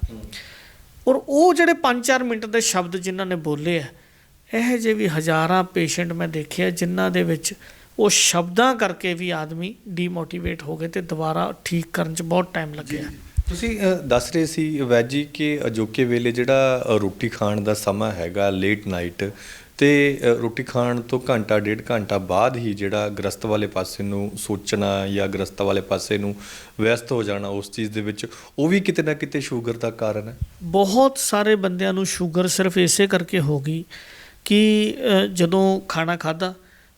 ਔਰ ਉਹ ਜਿਹੜੇ 5-4 ਮਿੰਟ ਦੇ ਸ਼ਬਦ ਜਿਨ੍ਹਾਂ ਨੇ ਬੋਲੇ ਆ, ਇਹੋ ਜਿਹੇ ਵੀ ਹਜ਼ਾਰਾਂ ਪੇਸ਼ੈਂਟ ਮੈਂ ਦੇਖੇ ਜਿਨ੍ਹਾਂ ਦੇ ਵਿੱਚ ਉਹ ਸ਼ਬਦਾਂ ਕਰਕੇ ਵੀ ਆਦਮੀ ਡੀਮੋਟੀਵੇਟ ਹੋ ਗਏ ਅਤੇ ਦੁਬਾਰਾ ਠੀਕ ਕਰਨ 'ਚ ਬਹੁਤ ਟਾਈਮ ਲੱਗਿਆ। ਤੁਸੀਂ ਦੱਸ ਰਹੇ ਸੀ ਵੈਜੀ ਕਿ ਅਜੋਕੇ ਵੇਲੇ ਜਿਹੜਾ ਰੋਟੀ ਖਾਣ ਦਾ ਸਮਾਂ ਹੈਗਾ ਲੇਟ ਨਾਈਟ, ਅਤੇ ਰੋਟੀ ਖਾਣ ਤੋਂ ਘੰਟਾ 1.5 ਘੰਟਾ ਬਾਅਦ ਹੀ ਜਿਹੜਾ ਗ੍ਰਸਤ ਵਾਲੇ ਪਾਸੇ ਨੂੰ ਸੋਚਣਾ ਜਾਂ ਗ੍ਰਸਤ ਵਾਲੇ ਪਾਸੇ ਨੂੰ ਵਿਅਸਤ ਹੋ ਜਾਣਾ ਉਸ ਚੀਜ਼ ਦੇ ਵਿੱਚ, ਉਹ ਵੀ ਕਿਤੇ ਨਾ ਕਿਤੇ ਸ਼ੂਗਰ ਦਾ ਕਾਰਨ ਹੈ। ਬਹੁਤ ਸਾਰੇ ਬੰਦਿਆਂ ਨੂੰ ਸ਼ੂਗਰ ਸਿਰਫ ਇਸੇ ਕਰਕੇ ਹੋ ਗਈ ਕਿ ਜਦੋਂ ਖਾਣਾ ਖਾਧਾ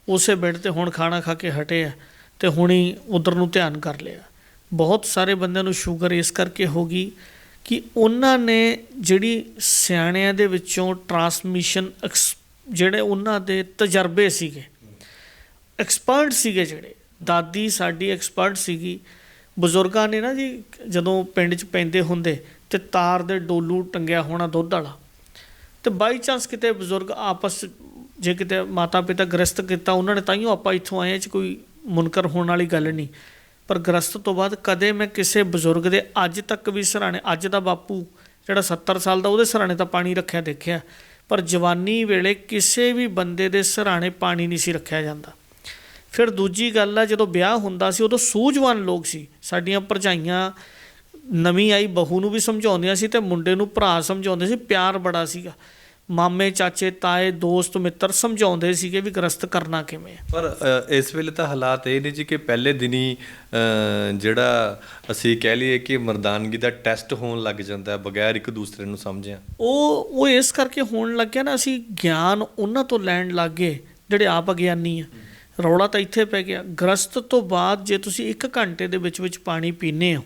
ਉਸੇ ਬੈੱਡ 'ਤੇ ਹੁਣ ਖਾਣਾ ਖਾ ਕੇ ਹਟੇ ਆ ਅਤੇ ਹੁਣ ਹੀ ਉੱਧਰ ਨੂੰ ਧਿਆਨ ਕਰ ਲਿਆ। ਬਹੁਤ ਸਾਰੇ ਬੰਦਿਆਂ ਨੂੰ ਸ਼ੂਗਰ ਇਸ ਕਰਕੇ ਹੋ ਗਈ ਕਿ ਉਹਨਾਂ ਨੇ ਜਿਹੜੀ ਸਿਆਣਿਆਂ ਦੇ ਵਿੱਚੋਂ ਟਰਾਂਸਮਿਸ਼ਨ ਜਿਹੜੇ ਉਹਨਾਂ ਦੇ ਤਜਰਬੇ ਸੀਗੇ, ਐਕਸਪਰਟ ਸੀਗੇ, ਜਿਹੜੇ ਦਾਦੀ ਸਾਡੀ ਐਕਸਪਰਟ ਸੀਗੀ। ਬਜ਼ੁਰਗਾਂ ਨੇ ਨਾ ਜੀ ਜਦੋਂ ਪਿੰਡ 'ਚ ਪੈਂਦੇ ਹੁੰਦੇ ਅਤੇ ਤਾਰ ਦੇ ਡੋਲੂ ਟੰਗਿਆ ਹੋਣਾ ਦੁੱਧ ਵਾਲਾ, ਅਤੇ ਬਾਈ ਚਾਂਸ ਕਿਤੇ ਬਜ਼ੁਰਗ ਆਪਸ ਜੇ ਕਿਤੇ ਮਾਤਾ ਪਿਤਾ ਗ੍ਰਸਤ ਕੀਤਾ ਉਹਨਾਂ ਨੇ, ਤਾਂਹੀਓ ਆਪਾਂ ਇੱਥੋਂ ਆਏ 'ਚ ਕੋਈ ਮੁਨਕਰ ਹੋਣ ਵਾਲੀ ਗੱਲ ਨਹੀਂ। ਪਰ ਗ੍ਰਸਤ ਤੋਂ ਬਾਅਦ ਕਦੇ ਮੈਂ ਕਿਸੇ ਬਜ਼ੁਰਗ ਦੇ ਅੱਜ ਤੱਕ ਵੀ ਸਰਾਣੇ, ਅੱਜ ਦਾ ਬਾਪੂ ਜਿਹੜਾ 70 ਸਾਲ ਦਾ, ਉਹਦੇ ਸਰਾਣੇ ਤਾਂ ਪਾਣੀ ਰੱਖਿਆ ਦੇਖਿਆ, ਪਰ ਜਵਾਨੀ ਵੇਲੇ ਕਿਸੇ ਵੀ ਬੰਦੇ ਦੇ ਸਰਾਣੇ ਪਾਣੀ ਨਹੀਂ ਸੀ ਰੱਖਿਆ ਜਾਂਦਾ। ਫਿਰ ਦੂਜੀ ਗੱਲ ਆ, ਜਦੋਂ ਵਿਆਹ ਹੁੰਦਾ ਸੀ ਉਦੋਂ ਸੂਝਵਾਨ ਲੋਕ ਸੀ। ਸਾਡੀਆਂ ਭਰਜਾਈਆਂ ਨਵੀਂ ਆਈ ਬਹੂ ਨੂੰ ਵੀ ਸਮਝਾਉਂਦੀਆਂ ਸੀ ਅਤੇ ਮੁੰਡੇ ਨੂੰ ਭਰਾ ਸਮਝਾਉਂਦੇ ਸੀ, ਪਿਆਰ ਬੜਾ ਸੀਗਾ। ਮਾਮੇ ਚਾਚੇ ਤਾਏ ਦੋਸਤ ਮਿੱਤਰ ਸਮਝਾਉਂਦੇ ਸੀਗੇ ਵੀ ਗ੍ਰਸਤ ਕਰਨਾ ਕਿਵੇਂ ਹੈ। ਪਰ ਇਸ ਵੇਲੇ ਤਾਂ ਹਾਲਾਤ ਇਹ ਨੇ ਜੀ ਕਿ ਪਹਿਲੇ ਦਿਨੀ ਜਿਹੜਾ ਅਸੀਂ ਕਹਿ ਲਈਏ ਕਿ ਮਰਦਾਨਗੀ ਦਾ ਟੈਸਟ ਹੋਣ ਲੱਗ ਜਾਂਦਾ ਬਗੈਰ ਇੱਕ ਦੂਸਰੇ ਨੂੰ ਸਮਝਿਆ। ਉਹ ਇਸ ਕਰਕੇ ਹੋਣ ਲੱਗਿਆ ਨਾ, ਅਸੀਂ ਗਿਆਨ ਉਹਨਾਂ ਤੋਂ ਲੈਣ ਲੱਗ ਗਏ ਜਿਹੜੇ ਆਪ ਅਗਿਆਨੀ ਆ। ਰੌਲਾ ਤਾਂ ਇੱਥੇ ਪੈ ਗਿਆ। ਗ੍ਰਸਤ ਤੋਂ ਬਾਅਦ ਜੇ ਤੁਸੀਂ 1 ਘੰਟੇ ਦੇ ਵਿੱਚ ਪਾਣੀ ਪੀਂਦੇ ਹੋ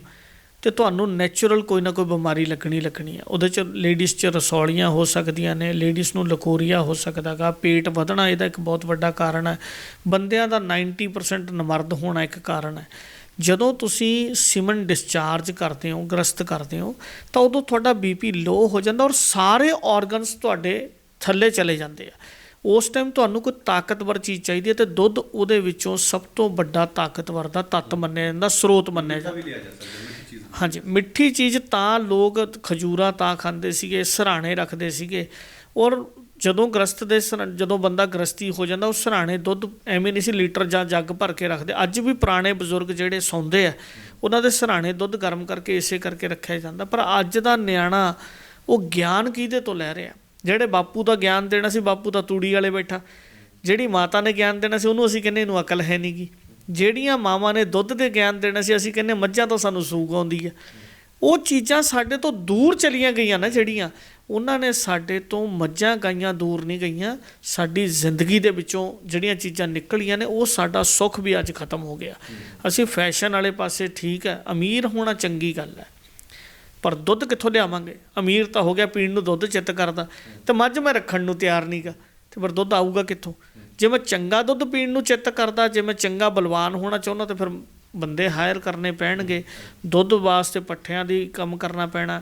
ਤੇ ਤੁਹਾਨੂੰ ਨੈਚੁਰਲ ਕੋਈ ਨਾ ਕੋਈ ਬਿਮਾਰੀ ਲੱਗਣੀ ਹੈ। ਉਹਦੇ 'ਚ ਲੇਡੀਜ਼ 'ਚ ਰਸੌਲੀਆਂ ਹੋ ਸਕਦੀਆਂ ਨੇ, ਲੇਡੀਜ਼ ਨੂੰ ਲਕੋਰੀਆ ਹੋ ਸਕਦਾ ਗਾ, ਪੇਟ ਵਧਣਾ ਇਹਦਾ ਇੱਕ ਬਹੁਤ ਵੱਡਾ ਕਾਰਨ ਹੈ। ਬੰਦਿਆਂ ਦਾ 90% ਨਮਰਦ ਹੋਣਾ ਇੱਕ ਕਾਰਨ ਹੈ। ਜਦੋਂ ਤੁਸੀਂ ਸੀਮਨ ਡਿਸਚਾਰਜ ਕਰਦੇ ਹੋ, ਗ੍ਰਸਤ ਕਰਦੇ ਹੋ, ਤਾਂ ਉਦੋਂ ਤੁਹਾਡਾ BP ਲੋ ਹੋ ਜਾਂਦਾ ਔਰ ਸਾਰੇ ਔਰਗਨਸ ਤੁਹਾਡੇ ਥੱਲੇ ਚਲੇ ਜਾਂਦੇ ਆ। ਉਸ ਟਾਈਮ ਤੁਹਾਨੂੰ ਕੋਈ ਤਾਕਤਵਰ ਚੀਜ਼ ਚਾਹੀਦੀ ਹੈ ਅਤੇ ਦੁੱਧ ਉਹਦੇ ਵਿੱਚੋਂ ਸਭ ਤੋਂ ਵੱਡਾ ਤਾਕਤਵਰ ਦਾ ਤੱਤ ਮੰਨਿਆ ਜਾਂਦਾ, ਸਰੋਤ ਮੰਨਿਆ ਜਾਂਦਾ। ਹਾਂਜੀ, ਮਿੱਠੀ ਚੀਜ਼ ਤਾਂ ਲੋਕ ਖਜੂਰਾਂ ਤਾਂ ਖਾਂਦੇ ਸੀਗੇ, ਸਿਰਹਾਣੇ ਰੱਖਦੇ ਸੀਗੇ। ਔਰ ਜਦੋਂ ਜਦੋਂ ਬੰਦਾ ਗ੍ਰਸਤੀ ਹੋ ਜਾਂਦਾ, ਉਹ ਸਿਰਹਾਣੇ ਦੁੱਧ ਐਵੇਂ ਨਹੀਂ ਸੀ ਲੀਟਰ ਜਾਂ ਜੱਗ ਭਰ ਕੇ ਰੱਖਦੇ। ਅੱਜ ਵੀ ਪੁਰਾਣੇ ਬਜ਼ੁਰਗ ਜਿਹੜੇ ਸੌਂਦੇ ਆ ਉਹਨਾਂ ਦੇ ਸਿਰਹਾਣੇ ਦੁੱਧ ਗਰਮ ਕਰਕੇ ਇਸੇ ਕਰਕੇ ਰੱਖਿਆ ਜਾਂਦਾ। ਪਰ ਅੱਜ ਦਾ ਨਿਆਣਾ ਉਹ ਗਿਆਨ ਕਿਹਦੇ ਤੋਂ ਲੈ ਰਿਹਾ? ਜਿਹੜੇ ਬਾਪੂ ਦਾ ਗਿਆਨ ਦੇਣਾ ਸੀ, ਬਾਪੂ ਤਾਂ ਤੂੜੀ ਵਾਲੇ ਬੈਠਾ। ਜਿਹੜੀ ਮਾਤਾ ਨੇ ਗਿਆਨ ਦੇਣਾ ਸੀ, ਉਹਨੂੰ ਅਸੀਂ ਕਹਿੰਦੇ ਇਹਨੂੰ ਅਕਲ ਹੈ ਨਹੀਂ ਗੀ। ਜਿਹੜੀਆਂ ਮਾਵਾਂ ਨੇ ਦੁੱਧ ਦੇ ਗਿਆਨ ਦੇਣਾ ਸੀ, ਅਸੀਂ ਕਹਿੰਦੇ ਮੱਝਾਂ ਤੋਂ ਸਾਨੂੰ ਸੂਗ ਆਉਂਦੀ ਹੈ। ਉਹ ਚੀਜ਼ਾਂ ਸਾਡੇ ਤੋਂ ਦੂਰ ਚਲੀਆਂ ਗਈਆਂ ਨਾ, ਜਿਹੜੀਆਂ ਉਹਨਾਂ ਨੇ ਸਾਡੇ ਤੋਂ ਮੱਝਾਂ ਗਾਈਆਂ ਦੂਰ ਨਹੀਂ ਗਈਆਂ। ਸਾਡੀ ਜ਼ਿੰਦਗੀ ਦੇ ਵਿੱਚੋਂ ਜਿਹੜੀਆਂ ਚੀਜ਼ਾਂ ਨਿਕਲੀਆਂ ਨੇ, ਉਹ ਸਾਡਾ ਸੁੱਖ ਵੀ ਅੱਜ ਖਤਮ ਹੋ ਗਿਆ। ਅਸੀਂ ਫੈਸ਼ਨ ਵਾਲੇ ਪਾਸੇ ਠੀਕ ਹੈ, ਅਮੀਰ ਹੋਣਾ ਚੰਗੀ ਗੱਲ ਹੈ, ਪਰ ਦੁੱਧ ਕਿੱਥੋਂ ਲਿਆਵਾਂਗੇ? ਅਮੀਰ ਤਾਂ ਹੋ ਗਿਆ, ਪੀਣ ਨੂੰ ਦੁੱਧ ਚਿੱਤ ਕਰਦਾ, ਅਤੇ ਮੱਝ ਮੈਂ ਰੱਖਣ ਨੂੰ ਤਿਆਰ ਨਹੀਂ ਗਾ, ਅਤੇ ਪਰ ਦੁੱਧ ਆਊਗਾ ਕਿੱਥੋਂ? ਜੇ ਮੈਂ ਚੰਗਾ ਦੁੱਧ ਪੀਣ ਨੂੰ ਚਿੱਤ ਕਰਦਾ, ਜੇ ਮੈਂ ਚੰਗਾ ਬਲਵਾਨ ਹੋਣਾ ਚਾਹੁੰਦਾ, ਤਾਂ ਫਿਰ ਬੰਦੇ ਹਾਇਰ ਕਰਨੇ ਪੈਣਗੇ, ਦੁੱਧ ਵਾਸਤੇ ਪੱਠਿਆਂ ਦੀ ਕੰਮ ਕਰਨਾ ਪੈਣਾ।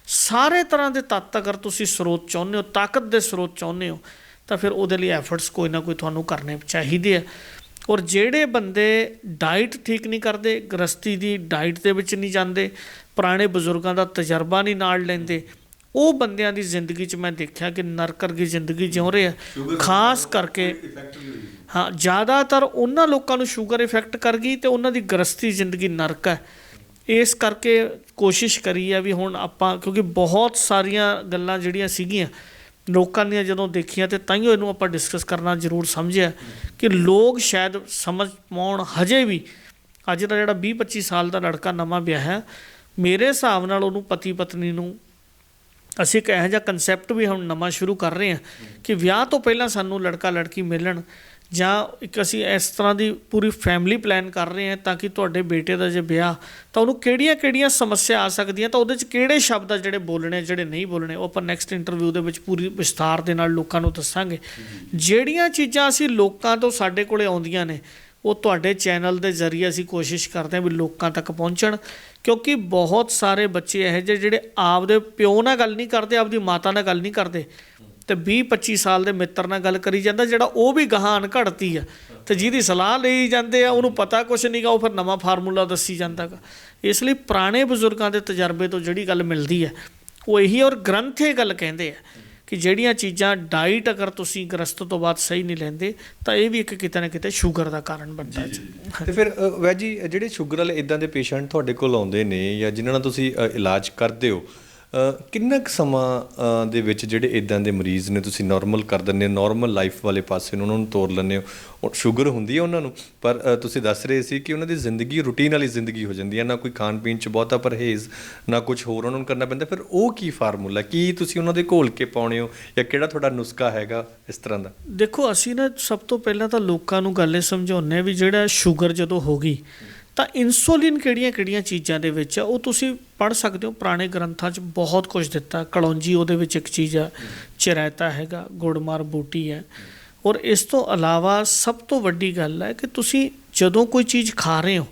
ਸਾਰੇ ਤਰ੍ਹਾਂ ਦੇ ਤੱਤ ਅਗਰ ਤੁਸੀਂ ਸਰੋਤ ਚਾਹੁੰਦੇ ਹੋ, ਤਾਕਤ ਦੇ ਸਰੋਤ ਚਾਹੁੰਦੇ ਹੋ, ਤਾਂ ਫਿਰ ਉਹਦੇ ਲਈ ਐਫਰਟਸ ਕੋਈ ਨਾ ਕੋਈ ਤੁਹਾਨੂੰ ਕਰਨੇ ਚਾਹੀਦੇ ਆ। ਔਰ ਜਿਹੜੇ ਬੰਦੇ ਡਾਈਟ ਠੀਕ ਨਹੀਂ ਕਰਦੇ, ਗ੍ਰਸਤੀ ਦੀ ਡਾਈਟ ਦੇ ਵਿੱਚ ਨਹੀਂ ਜਾਂਦੇ, ਪੁਰਾਣੇ ਬਜ਼ੁਰਗਾਂ ਦਾ ਤਜਰਬਾ ਨਹੀਂ ਨਾਲ ਲੈਂਦੇ, ਉਹ ਬੰਦਿਆਂ ਦੀ ਜ਼ਿੰਦਗੀ 'ਚ ਮੈਂ ਦੇਖਿਆ ਕਿ ਨਰਕ ਵਰਗੀ ਜ਼ਿੰਦਗੀ ਜਿਉ ਰਹੇ ਆ। ਖਾਸ ਕਰਕੇ ਹਾਂ, ਜ਼ਿਆਦਾਤਰ ਉਹਨਾਂ ਲੋਕਾਂ ਨੂੰ ਸ਼ੂਗਰ ਇਫੈਕਟ ਕਰ ਗਈ ਅਤੇ ਉਹਨਾਂ ਦੀ ਗ੍ਰਸਤੀ ਜ਼ਿੰਦਗੀ ਨਰਕ ਹੈ। ਇਸ ਕਰਕੇ ਕੋਸ਼ਿਸ਼ ਕਰੀ ਆ ਵੀ ਹੁਣ ਆਪਾਂ, ਕਿਉਂਕਿ ਬਹੁਤ ਸਾਰੀਆਂ ਗੱਲਾਂ ਜਿਹੜੀਆਂ ਸੀਗੀਆਂ ਲੋਕਾਂ ਦੀਆਂ ਜਦੋਂ ਦੇਖੀਆਂ, ਅਤੇ ਤਾਈਓ ਇਹਨੂੰ ਆਪਾਂ ਡਿਸਕਸ ਕਰਨਾ ਜ਼ਰੂਰ ਸਮਝਿਆ ਕਿ ਲੋਕ ਸ਼ਾਇਦ ਸਮਝ ਪਾਉਣ। ਹਜੇ ਵੀ ਅੱਜ ਦਾ ਜਿਹੜਾ 20-25 ਸਾਲ ਦਾ ਲੜਕਾ ਨਵਾਂ ਵਿਆਹਿਆ, ਮੇਰੇ ਹਿਸਾਬ ਨਾਲ ਉਹਨੂੰ ਪਤੀ ਪਤਨੀ ਨੂੰ ਅਸੀਂ ਇੱਕ ਇਹੋ ਜਿਹਾ ਕੰਸੈਪਟ ਵੀ ਹੁਣ ਨਵਾਂ ਸ਼ੁਰੂ ਕਰ ਰਹੇ ਹਾਂ ਕਿ ਵਿਆਹ ਤੋਂ ਪਹਿਲਾਂ ਸਾਨੂੰ ਲੜਕਾ ਲੜਕੀ ਮਿਲਣ, ਜਾਂ ਇੱਕ ਅਸੀਂ ਇਸ ਤਰ੍ਹਾਂ ਦੀ ਪੂਰੀ ਫੈਮਿਲੀ ਪਲਾਨ ਕਰ ਰਹੇ ਹਾਂ ਤਾਂ ਕਿ ਤੁਹਾਡੇ ਬੇਟੇ ਦਾ ਜੇ ਵਿਆਹ, ਤਾਂ ਉਹਨੂੰ ਕਿਹੜੀਆਂ ਸਮੱਸਿਆ ਆ ਸਕਦੀਆਂ, ਤਾਂ ਉਹਦੇ 'ਚ ਕਿਹੜੇ ਸ਼ਬਦ ਆ ਜਿਹੜੇ ਬੋਲਣੇ, ਜਿਹੜੇ ਨਹੀਂ ਬੋਲਣੇ, ਉਹ ਆਪਾਂ ਨੈਕਸਟ ਇੰਟਰਵਿਊ ਦੇ ਵਿੱਚ ਪੂਰੀ ਵਿਸਥਾਰ ਦੇ ਨਾਲ ਲੋਕਾਂ ਨੂੰ ਦੱਸਾਂਗੇ। ਜਿਹੜੀਆਂ ਚੀਜ਼ਾਂ ਅਸੀਂ ਲੋਕਾਂ ਤੋਂ ਸਾਡੇ ਕੋਲ ਆਉਂਦੀਆਂ ਨੇ, ਉਹ ਤੁਹਾਡੇ ਚੈਨਲ ਦੇ ਜ਼ਰੀਏ ਅਸੀਂ ਕੋਸ਼ਿਸ਼ ਕਰਦੇ ਹਾਂ ਵੀ ਲੋਕਾਂ ਤੱਕ ਪਹੁੰਚਣ, ਕਿਉਂਕਿ ਬਹੁਤ ਸਾਰੇ ਬੱਚੇ ਇਹੋ ਜਿਹੇ ਜਿਹੜੇ ਆਪਦੇ ਪਿਓ ਨਾਲ ਗੱਲ ਨਹੀਂ ਕਰਦੇ, ਆਪਦੀ ਮਾਤਾ ਨਾਲ ਗੱਲ ਨਹੀਂ ਕਰਦੇ, ਅਤੇ 20-25 ਸਾਲ ਦੇ ਮਿੱਤਰ ਨਾਲ ਗੱਲ ਕਰੀ ਜਾਂਦਾ, ਜਿਹੜਾ ਉਹ ਵੀ ਗਾਹਾਂ ਅਣਘੜਤੀ ਆ, ਅਤੇ ਜਿਹਦੀ ਸਲਾਹ ਲਈ ਜਾਂਦੇ ਆ ਉਹਨੂੰ ਪਤਾ ਕੁਛ ਨਹੀਂ ਗਾ, ਉਹ ਫਿਰ ਨਵਾਂ ਫਾਰਮੂਲਾ ਦੱਸੀ ਜਾਂਦਾ ਗਾ। ਇਸ ਲਈ ਪੁਰਾਣੇ ਬਜ਼ੁਰਗਾਂ ਦੇ ਤਜਰਬੇ ਤੋਂ ਜਿਹੜੀ ਗੱਲ ਮਿਲਦੀ ਹੈ ਉਹ ਇਹੀ, ਔਰ ਗ੍ਰੰਥ ਇਹ ਗੱਲ ਕਹਿੰਦੇ ਆ ਕਿ ਜਿਹੜੀਆਂ ਚੀਜ਼ਾਂ ਡਾਈਟ ਅਗਰ ਤੁਸੀਂ ਗ੍ਰਸਤ ਤੋਂ ਬਾਅਦ ਸਹੀ ਨਹੀਂ ਲੈਂਦੇ, ਤਾਂ ਇਹ ਵੀ ਇੱਕ ਕਿਤੇ ਨਾ ਕਿਤੇ ਸ਼ੂਗਰ ਦਾ ਕਾਰਨ ਬਣਦਾ ਹੈ। ਅਤੇ ਫਿਰ ਵੈਦ ਜੀ, ਜਿਹੜੇ ਸ਼ੂਗਰ ਵਾਲੇ ਇੱਦਾਂ ਦੇ ਪੇਸ਼ੈਂਟ ਤੁਹਾਡੇ ਕੋਲ ਆਉਂਦੇ ਨੇ ਜਾਂ ਜਿਨ੍ਹਾਂ ਨਾਲ ਤੁਸੀਂ ਇਲਾਜ ਕਰਦੇ ਹੋ, ਕਿੰਨਾ ਕੁ ਸਮਾਂ ਦੇ ਵਿੱਚ ਜਿਹੜੇ ਇੱਦਾਂ ਦੇ ਮਰੀਜ਼ ਨੇ ਤੁਸੀਂ ਨੋਰਮਲ ਕਰ ਦਿੰਦੇ ਹੋ, ਨੋਰਮਲ ਲਾਈਫ ਵਾਲੇ ਪਾਸੇ ਨੂੰ ਉਹਨਾਂ ਨੂੰ ਤੋਰ ਲੈਂਦੇ ਹੋ? ਸ਼ੂਗਰ ਹੁੰਦੀ ਹੈ ਉਹਨਾਂ ਨੂੰ, ਪਰ ਤੁਸੀਂ ਦੱਸ ਰਹੇ ਸੀ ਕਿ ਉਹਨਾਂ ਦੀ ਜ਼ਿੰਦਗੀ ਰੂਟੀਨ ਵਾਲੀ ਜ਼ਿੰਦਗੀ ਹੋ ਜਾਂਦੀ ਹੈ, ਨਾ ਕੋਈ ਖਾਣ ਪੀਣ 'ਚ ਬਹੁਤਾ ਪਰਹੇਜ਼, ਨਾ ਕੁਛ ਹੋਰ ਉਹਨਾਂ ਨੂੰ ਕਰਨਾ ਪੈਂਦਾ। ਫਿਰ ਉਹ ਕੀ ਫਾਰਮੂਲਾ, ਕੀ ਤੁਸੀਂ ਉਹਨਾਂ ਦੇ ਘੋਲ ਕੇ ਪਾਉਣੇ ਹੋ, ਜਾਂ ਕਿਹੜਾ ਤੁਹਾਡਾ ਨੁਸਖਾ ਹੈਗਾ ਇਸ ਤਰ੍ਹਾਂ ਦਾ? ਦੇਖੋ, ਅਸੀਂ ਨਾ ਸਭ ਤੋਂ ਪਹਿਲਾਂ ਤਾਂ ਲੋਕਾਂ ਨੂੰ ਗੱਲ ਇਹ ਸਮਝਾਉਂਦੇ ਹਾਂ ਵੀ ਜਿਹੜਾ ਸ਼ੂਗਰ ਜਦੋਂ ਹੋ ਗਈ, ਤਾਂ ਇਨਸੂਲਿਨ ਕਿਹੜੀਆਂ ਚੀਜ਼ਾਂ ਦੇ ਵਿੱਚ ਆ, ਉਹ ਤੁਸੀਂ ਪੜ੍ਹ ਸਕਦੇ ਹੋ। ਪੁਰਾਣੇ ਗ੍ਰੰਥਾਂ 'ਚ ਬਹੁਤ ਕੁਝ ਦਿੱਤਾ। ਕਲੌਂਜੀ ਉਹਦੇ ਵਿੱਚ ਇੱਕ ਚੀਜ਼ ਆ, ਚਿਰਾਇਤਾ ਹੈਗਾ, ਗੁੜਮਾਰ ਬੂਟੀ ਹੈ। ਔਰ ਇਸ ਤੋਂ ਇਲਾਵਾ ਸਭ ਤੋਂ ਵੱਡੀ ਗੱਲ ਹੈ ਕਿ ਤੁਸੀਂ ਜਦੋਂ ਕੋਈ ਚੀਜ਼ ਖਾ ਰਹੇ ਹੋ,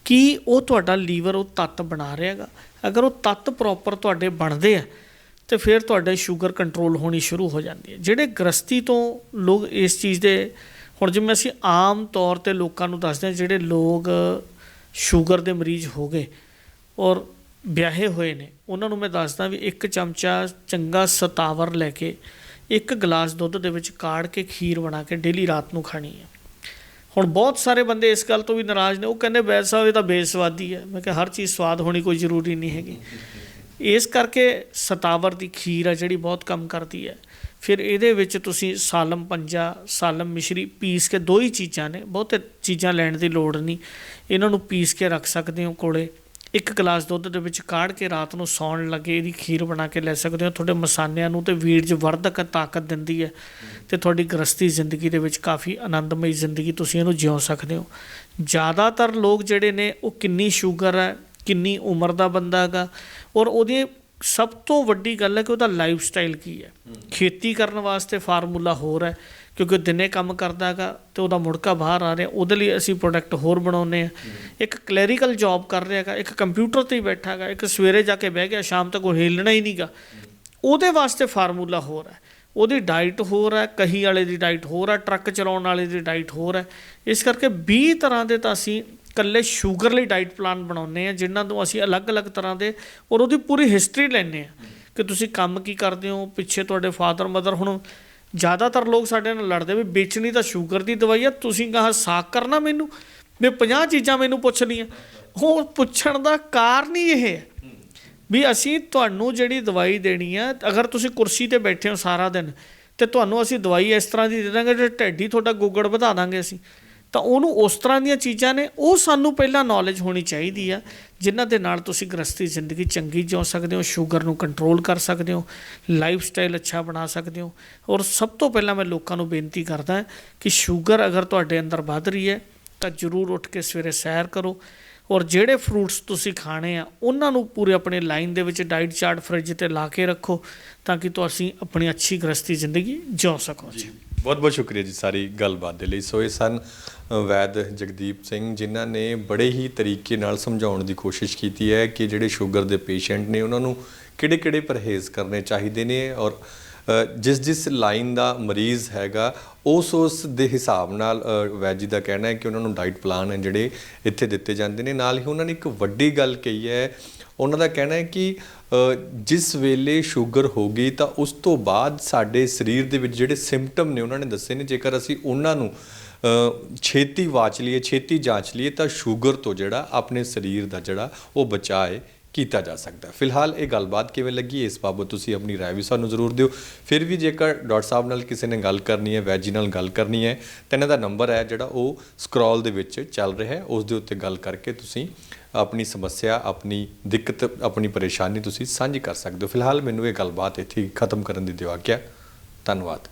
ਕੀ ਉਹ ਤੁਹਾਡਾ ਲੀਵਰ ਉਹ ਤੱਤ ਬਣਾ ਰਿਹਾ ਹੈਗਾ? ਅਗਰ ਉਹ ਤੱਤ ਪ੍ਰੋਪਰ ਤੁਹਾਡੇ ਬਣਦੇ ਆ, ਅਤੇ ਫਿਰ ਤੁਹਾਡੇ ਸ਼ੂਗਰ ਕੰਟਰੋਲ ਹੋਣੀ ਸ਼ੁਰੂ ਹੋ ਜਾਂਦੀ ਹੈ। ਜਿਹੜੇ ਗ੍ਰਸਤੀ ਤੋਂ ਲੋਕ ਇਸ ਚੀਜ਼ ਦੇ, ਹੁਣ ਜਿਵੇਂ ਅਸੀਂ ਆਮ ਤੌਰ 'ਤੇ ਲੋਕਾਂ ਨੂੰ ਦੱਸਦੇ ਹਾਂ, ਜਿਹੜੇ ਲੋਕ ਸ਼ੂਗਰ ਦੇ ਮਰੀਜ਼ ਹੋ ਗਏ ਔਰ ਵਿਆਹੇ ਹੋਏ ਨੇ, ਉਹਨਾਂ ਨੂੰ ਮੈਂ ਦੱਸਦਾ ਵੀ 1 ਚਮਚਾ ਚੰਗਾ ਸਤਾਵਰ ਲੈ ਕੇ 1 ਗਲਾਸ ਦੁੱਧ ਦੇ ਵਿੱਚ ਕਾੜ ਕੇ ਖੀਰ ਬਣਾ ਕੇ ਡੇਲੀ ਰਾਤ ਨੂੰ ਖਾਣੀ ਹੈ। ਹੁਣ ਬਹੁਤ ਸਾਰੇ ਬੰਦੇ ਇਸ ਗੱਲ ਤੋਂ ਵੀ ਨਾਰਾਜ਼ ਨੇ, ਉਹ ਕਹਿੰਦੇ ਵੈਦ ਸਾਹਿਬ ਇਹ ਤਾਂ ਬੇਸਵਾਦੀ ਹੈ। ਮੈਂ ਕਿਹਾ ਹਰ ਚੀਜ਼ ਸਵਾਦ ਹੋਣੀ ਕੋਈ ਜ਼ਰੂਰੀ ਨਹੀਂ ਹੈਗੀ। ਇਸ ਕਰਕੇ ਸਤਾਵਰ ਦੀ ਖੀਰ ਆ ਜਿਹੜੀ ਬਹੁਤ ਕੰਮ ਕਰਦੀ ਹੈ। ਫਿਰ ਇਹਦੇ ਵਿੱਚ ਤੁਸੀਂ ਸਾਲਮ ਪੰਜਾ, ਸਾਲਮ ਮਿਸ਼ਰੀ ਪੀਸ ਕੇ, 2 ਹੀ ਚੀਜ਼ਾਂ ਨੇ, ਬਹੁਤੇ ਚੀਜ਼ਾਂ ਲੈਣ ਦੀ ਲੋੜ ਨਹੀਂ। ਇਹਨਾਂ ਨੂੰ ਪੀਸ ਕੇ ਰੱਖ ਸਕਦੇ ਹੋ ਕੋਲੇ। 1 ਗਲਾਸ ਦੁੱਧ ਦੇ ਵਿੱਚ ਕਾੜ ਕੇ ਰਾਤ ਨੂੰ ਸੌਣ ਲੱਗੇ ਇਹਦੀ ਖੀਰ ਬਣਾ ਕੇ ਲੈ ਸਕਦੇ ਹੋ। ਤੁਹਾਡੇ ਮਸਾਨਿਆਂ ਨੂੰ ਤੇ ਵੀਰਜ ਵਰਧਕ ਤਾਕਤ ਦਿੰਦੀ ਹੈ ਅਤੇ ਤੁਹਾਡੀ ਗ੍ਰਸਤੀ ਜ਼ਿੰਦਗੀ ਦੇ ਵਿੱਚ ਕਾਫੀ ਆਨੰਦਮਈ ਜ਼ਿੰਦਗੀ ਤੁਸੀਂ ਇਹਨੂੰ ਜਿਉ ਸਕਦੇ ਹੋ। ਜ਼ਿਆਦਾਤਰ ਲੋਕ ਜਿਹੜੇ ਨੇ ਉਹ ਕਿੰਨੀ ਸ਼ੂਗਰ ਹੈ, ਕਿੰਨੀ ਉਮਰ ਦਾ ਬੰਦਾ ਹੈਗਾ, ਔਰ ਉਹਦੀ ਸਭ ਤੋਂ ਵੱਡੀ ਗੱਲ ਹੈ ਕਿ ਉਹਦਾ ਲਾਈਫ ਸਟਾਈਲ ਕੀ ਹੈ। ਖੇਤੀ ਕਰਨ ਵਾਸਤੇ ਫਾਰਮੂਲਾ ਹੋਰ ਹੈ, ਕਿਉਂਕਿ ਦਿਨੇ ਕੰਮ ਕਰਦਾ ਹੈਗਾ ਅਤੇ ਉਹਦਾ ਮੁੜਕਾ ਬਾਹਰ ਆ ਰਿਹਾ, ਉਹਦੇ ਲਈ ਅਸੀਂ ਪ੍ਰੋਡਕਟ ਹੋਰ ਬਣਾਉਂਦੇ ਹਾਂ। ਇੱਕ ਕਲੈਰੀਕਲ ਜੋਬ ਕਰ ਰਿਹਾ ਹੈਗਾ, ਇੱਕ ਕੰਪਿਊਟਰ 'ਤੇ ਹੀ ਬੈਠਾ ਹੈਗਾ, ਇੱਕ ਸਵੇਰੇ ਜਾ ਕੇ ਬਹਿ ਗਿਆ ਸ਼ਾਮ ਤੱਕ ਉਹ ਹਿੱਲਣਾ ਹੀ ਨਹੀਂ ਗਾ, ਉਹਦੇ ਵਾਸਤੇ ਫਾਰਮੂਲਾ ਹੋਰ ਹੈ, ਉਹਦੀ ਡਾਈਟ ਹੋਰ ਹੈ, ਕਹੀ ਵਾਲੇ ਦੀ ਡਾਈਟ ਹੋਰ ਹੈ, ਟਰੱਕ ਚਲਾਉਣ ਵਾਲੇ ਦੀ ਡਾਈਟ ਹੋਰ ਹੈ। ਇਸ ਕਰਕੇ 20 ਤਰ੍ਹਾਂ ਦੇ ਤਾਂ ਅਸੀਂ ਇਕੱਲੇ ਸ਼ੂਗਰ ਲਈ ਡਾਈਟ ਪਲਾਨ ਬਣਾਉਂਦੇ ਹਾਂ, ਜਿਨ੍ਹਾਂ ਤੋਂ ਅਸੀਂ ਅਲੱਗ-ਅਲੱਗ ਤਰ੍ਹਾਂ ਦੇ, ਔਰ ਉਹਦੀ ਪੂਰੀ ਹਿਸਟਰੀ ਲੈਂਦੇ ਹਾਂ ਕਿ ਤੁਸੀਂ ਕੰਮ ਕੀ ਕਰਦੇ ਹੋ, ਪਿੱਛੇ ਤੁਹਾਡੇ ਫਾਦਰ ਮਦਰ। ਹੁਣ ਜ਼ਿਆਦਾਤਰ ਲੋਕ ਸਾਡੇ ਨਾਲ ਲੜਦੇ ਵੀ ਵੇਚਣੀ ਤਾਂ ਸ਼ੂਗਰ ਦੀ ਦਵਾਈ ਆ, ਤੁਸੀਂ ਕਹਾਂ ਸਾਕ ਕਰਨਾ ਮੈਨੂੰ ਵੀ 50 ਚੀਜ਼ਾਂ ਮੈਨੂੰ ਪੁੱਛਣੀਆਂ। ਉਹ ਪੁੱਛਣ ਦਾ ਕਾਰਨ ਹੀ ਇਹ ਹੈ ਵੀ ਅਸੀਂ ਤੁਹਾਨੂੰ ਜਿਹੜੀ ਦਵਾਈ ਦੇਣੀ ਆ, ਅਗਰ ਤੁਸੀਂ ਕੁਰਸੀ 'ਤੇ ਬੈਠੇ ਹੋ ਸਾਰਾ ਦਿਨ ਅਤੇ ਤੁਹਾਨੂੰ ਅਸੀਂ ਦਵਾਈ ਇਸ ਤਰ੍ਹਾਂ ਦੀ ਦੇ ਦਾਂਗੇ ਜੇ ਢਿੱਡ ਹੀ ਤੁਹਾਡਾ ਗੁੱਗੜ ਵਧਾ ਦਾਂਗੇ ਅਸੀਂ, ਤਾਂ ਉਹਨੂੰ ਉਸ ਤਰ੍ਹਾਂ ਦੀਆਂ ਚੀਜ਼ਾਂ ਨੇ, ਉਹ ਸਾਨੂੰ ਪਹਿਲਾਂ ਨੌਲੇਜ ਹੋਣੀ ਚਾਹੀਦੀ ਆ, ਜਿਨ੍ਹਾਂ ਦੇ ਨਾਲ ਤੁਸੀਂ ਗ੍ਰਸਤੀ ਜ਼ਿੰਦਗੀ ਚੰਗੀ ਜਿਉ ਸਕਦੇ ਹੋ, ਸ਼ੂਗਰ ਨੂੰ ਕੰਟਰੋਲ ਕਰ ਸਕਦੇ ਹੋ, ਲਾਈਫ ਸਟਾਈਲ ਅੱਛਾ ਬਣਾ ਸਕਦੇ ਹੋ। ਔਰ ਸਭ ਤੋਂ ਪਹਿਲਾਂ ਮੈਂ ਲੋਕਾਂ ਨੂੰ ਬੇਨਤੀ ਕਰਦਾ ਕਿ ਸ਼ੂਗਰ ਅਗਰ ਤੁਹਾਡੇ ਅੰਦਰ ਵੱਧ ਰਹੀ ਹੈ ਤਾਂ ਜ਼ਰੂਰ ਉੱਠ ਕੇ ਸਵੇਰੇ ਸੈਰ ਕਰੋ, ਔਰ ਜਿਹੜੇ ਫਰੂਟਸ ਤੁਸੀਂ ਖਾਣੇ ਆ ਉਹਨਾਂ ਨੂੰ ਪੂਰੇ ਆਪਣੇ ਲਾਈਨ ਦੇ ਵਿੱਚ ਡਾਈਟ ਚਾਰਟ ਫਰਿੱਜ 'ਤੇ ਲਾ ਕੇ ਰੱਖੋ, ਤਾਂ ਕਿ ਤੁਸੀਂ ਆਪਣੀ ਅੱਛੀ ਗ੍ਰਸਤੀ ਜ਼ਿੰਦਗੀ ਜਿਉ ਸਕੋ। ਜੀ ਬਹੁਤ ਬਹੁਤ ਸ਼ੁਕਰੀਆ ਜੀ ਸਾਰੀ ਗੱਲਬਾਤ ਦੇ ਲਈ। ਸੋ ਇਹ ਸਨ ਵੈਦ ਜਗਦੀਪ ਸਿੰਘ, ਜਿਨ੍ਹਾਂ ਨੇ ਬੜੇ ਹੀ ਤਰੀਕੇ ਨਾਲ ਸਮਝਾਉਣ ਦੀ ਕੋਸ਼ਿਸ਼ ਕੀਤੀ ਹੈ ਕਿ ਜਿਹੜੇ ਸ਼ੂਗਰ ਦੇ ਪੇਸ਼ੈਂਟ ਨੇ ਉਹਨਾਂ ਨੂੰ ਕਿਹੜੇ ਪਰਹੇਜ਼ ਕਰਨੇ ਚਾਹੀਦੇ ਨੇ, ਔਰ ਜਿਸ ਲਾਈਨ ਦਾ ਮਰੀਜ਼ ਹੈਗਾ ਉਸ ਦੇ ਹਿਸਾਬ ਨਾਲ ਵੈਦ ਜੀ ਦਾ ਕਹਿਣਾ ਹੈ ਕਿ ਉਹਨਾਂ ਨੂੰ ਡਾਈਟ ਪਲਾਨ ਹੈ ਜਿਹੜੇ ਇੱਥੇ ਦਿੱਤੇ ਜਾਂਦੇ ਨੇ। ਨਾਲ ਹੀ ਉਹਨਾਂ ਨੇ ਇੱਕ ਵੱਡੀ ਗੱਲ ਕਹੀ ਹੈ, ਉਹਨਾਂ ਦਾ ਕਹਿਣਾ ਹੈ ਕਿ ਜਿਸ ਵੇਲੇ ਸ਼ੂਗਰ ਹੋ ਗਈ ਤਾਂ ਉਸ ਤੋਂ ਬਾਅਦ ਸਾਡੇ ਸਰੀਰ ਦੇ ਵਿੱਚ ਜਿਹੜੇ ਸਿੰਪਟਮ ਨੇ ਉਹਨਾਂ ਨੇ ਦੱਸੇ ਨੇ, ਜੇਕਰ ਅਸੀਂ ਉਹਨਾਂ ਨੂੰ ਛੇਤੀ ਵਾਚ ਲਈਏ, ਛੇਤੀ ਜਾਂਚ ਲਈਏ ਤਾਂ ਸ਼ੂਗਰ ਤੋਂ ਜਿਹੜਾ ਆਪਣੇ ਸਰੀਰ ਦਾ ਜਿਹੜਾ ਉਹ ਬਚਾਅ ਕੀਤਾ ਜਾ ਸਕਦਾ। ਫਿਲਹਾਲ ਇਹ ਗੱਲਬਾਤ ਕਿਵੇਂ ਲੱਗੀ ਇਸ ਬਾਬਤ ਤੁਸੀਂ ਆਪਣੀ ਰਾਏ ਵੀ ਸਾਨੂੰ ਜ਼ਰੂਰ ਦਿਓ। ਫਿਰ ਵੀ ਜੇਕਰ ਡਾਕਟਰ ਸਾਹਿਬ ਨਾਲ ਕਿਸੇ ਨੇ ਗੱਲ ਕਰਨੀ ਹੈ, ਵੈਦ ਜੀ ਨਾਲ ਗੱਲ ਕਰਨੀ ਹੈ, ਤਾਂ ਇਹਨਾਂ ਦਾ ਨੰਬਰ ਹੈ ਜਿਹੜਾ ਉਹ ਸਕਰੋਲ ਦੇ ਵਿੱਚ ਚੱਲ ਰਿਹਾ ਹੈ, ਉਸ ਦੇ ਉੱਤੇ ਗੱਲ ਕਰਕੇ ਤੁਸੀਂ ਆਪਣੀ ਸਮੱਸਿਆ, ਆਪਣੀ ਦਿੱਕਤ, ਆਪਣੀ ਪਰੇਸ਼ਾਨੀ ਤੁਸੀਂ ਸਾਂਝੀ ਕਰ ਸਕਦੇ ਹੋ। ਫਿਲਹਾਲ ਮੈਨੂੰ ਇਹ ਗੱਲਬਾਤ ਇੱਥੇ ਖਤਮ ਕਰਨ ਦੀ ਦਿਓ ਆਗਿਆ। ਧੰਨਵਾਦ।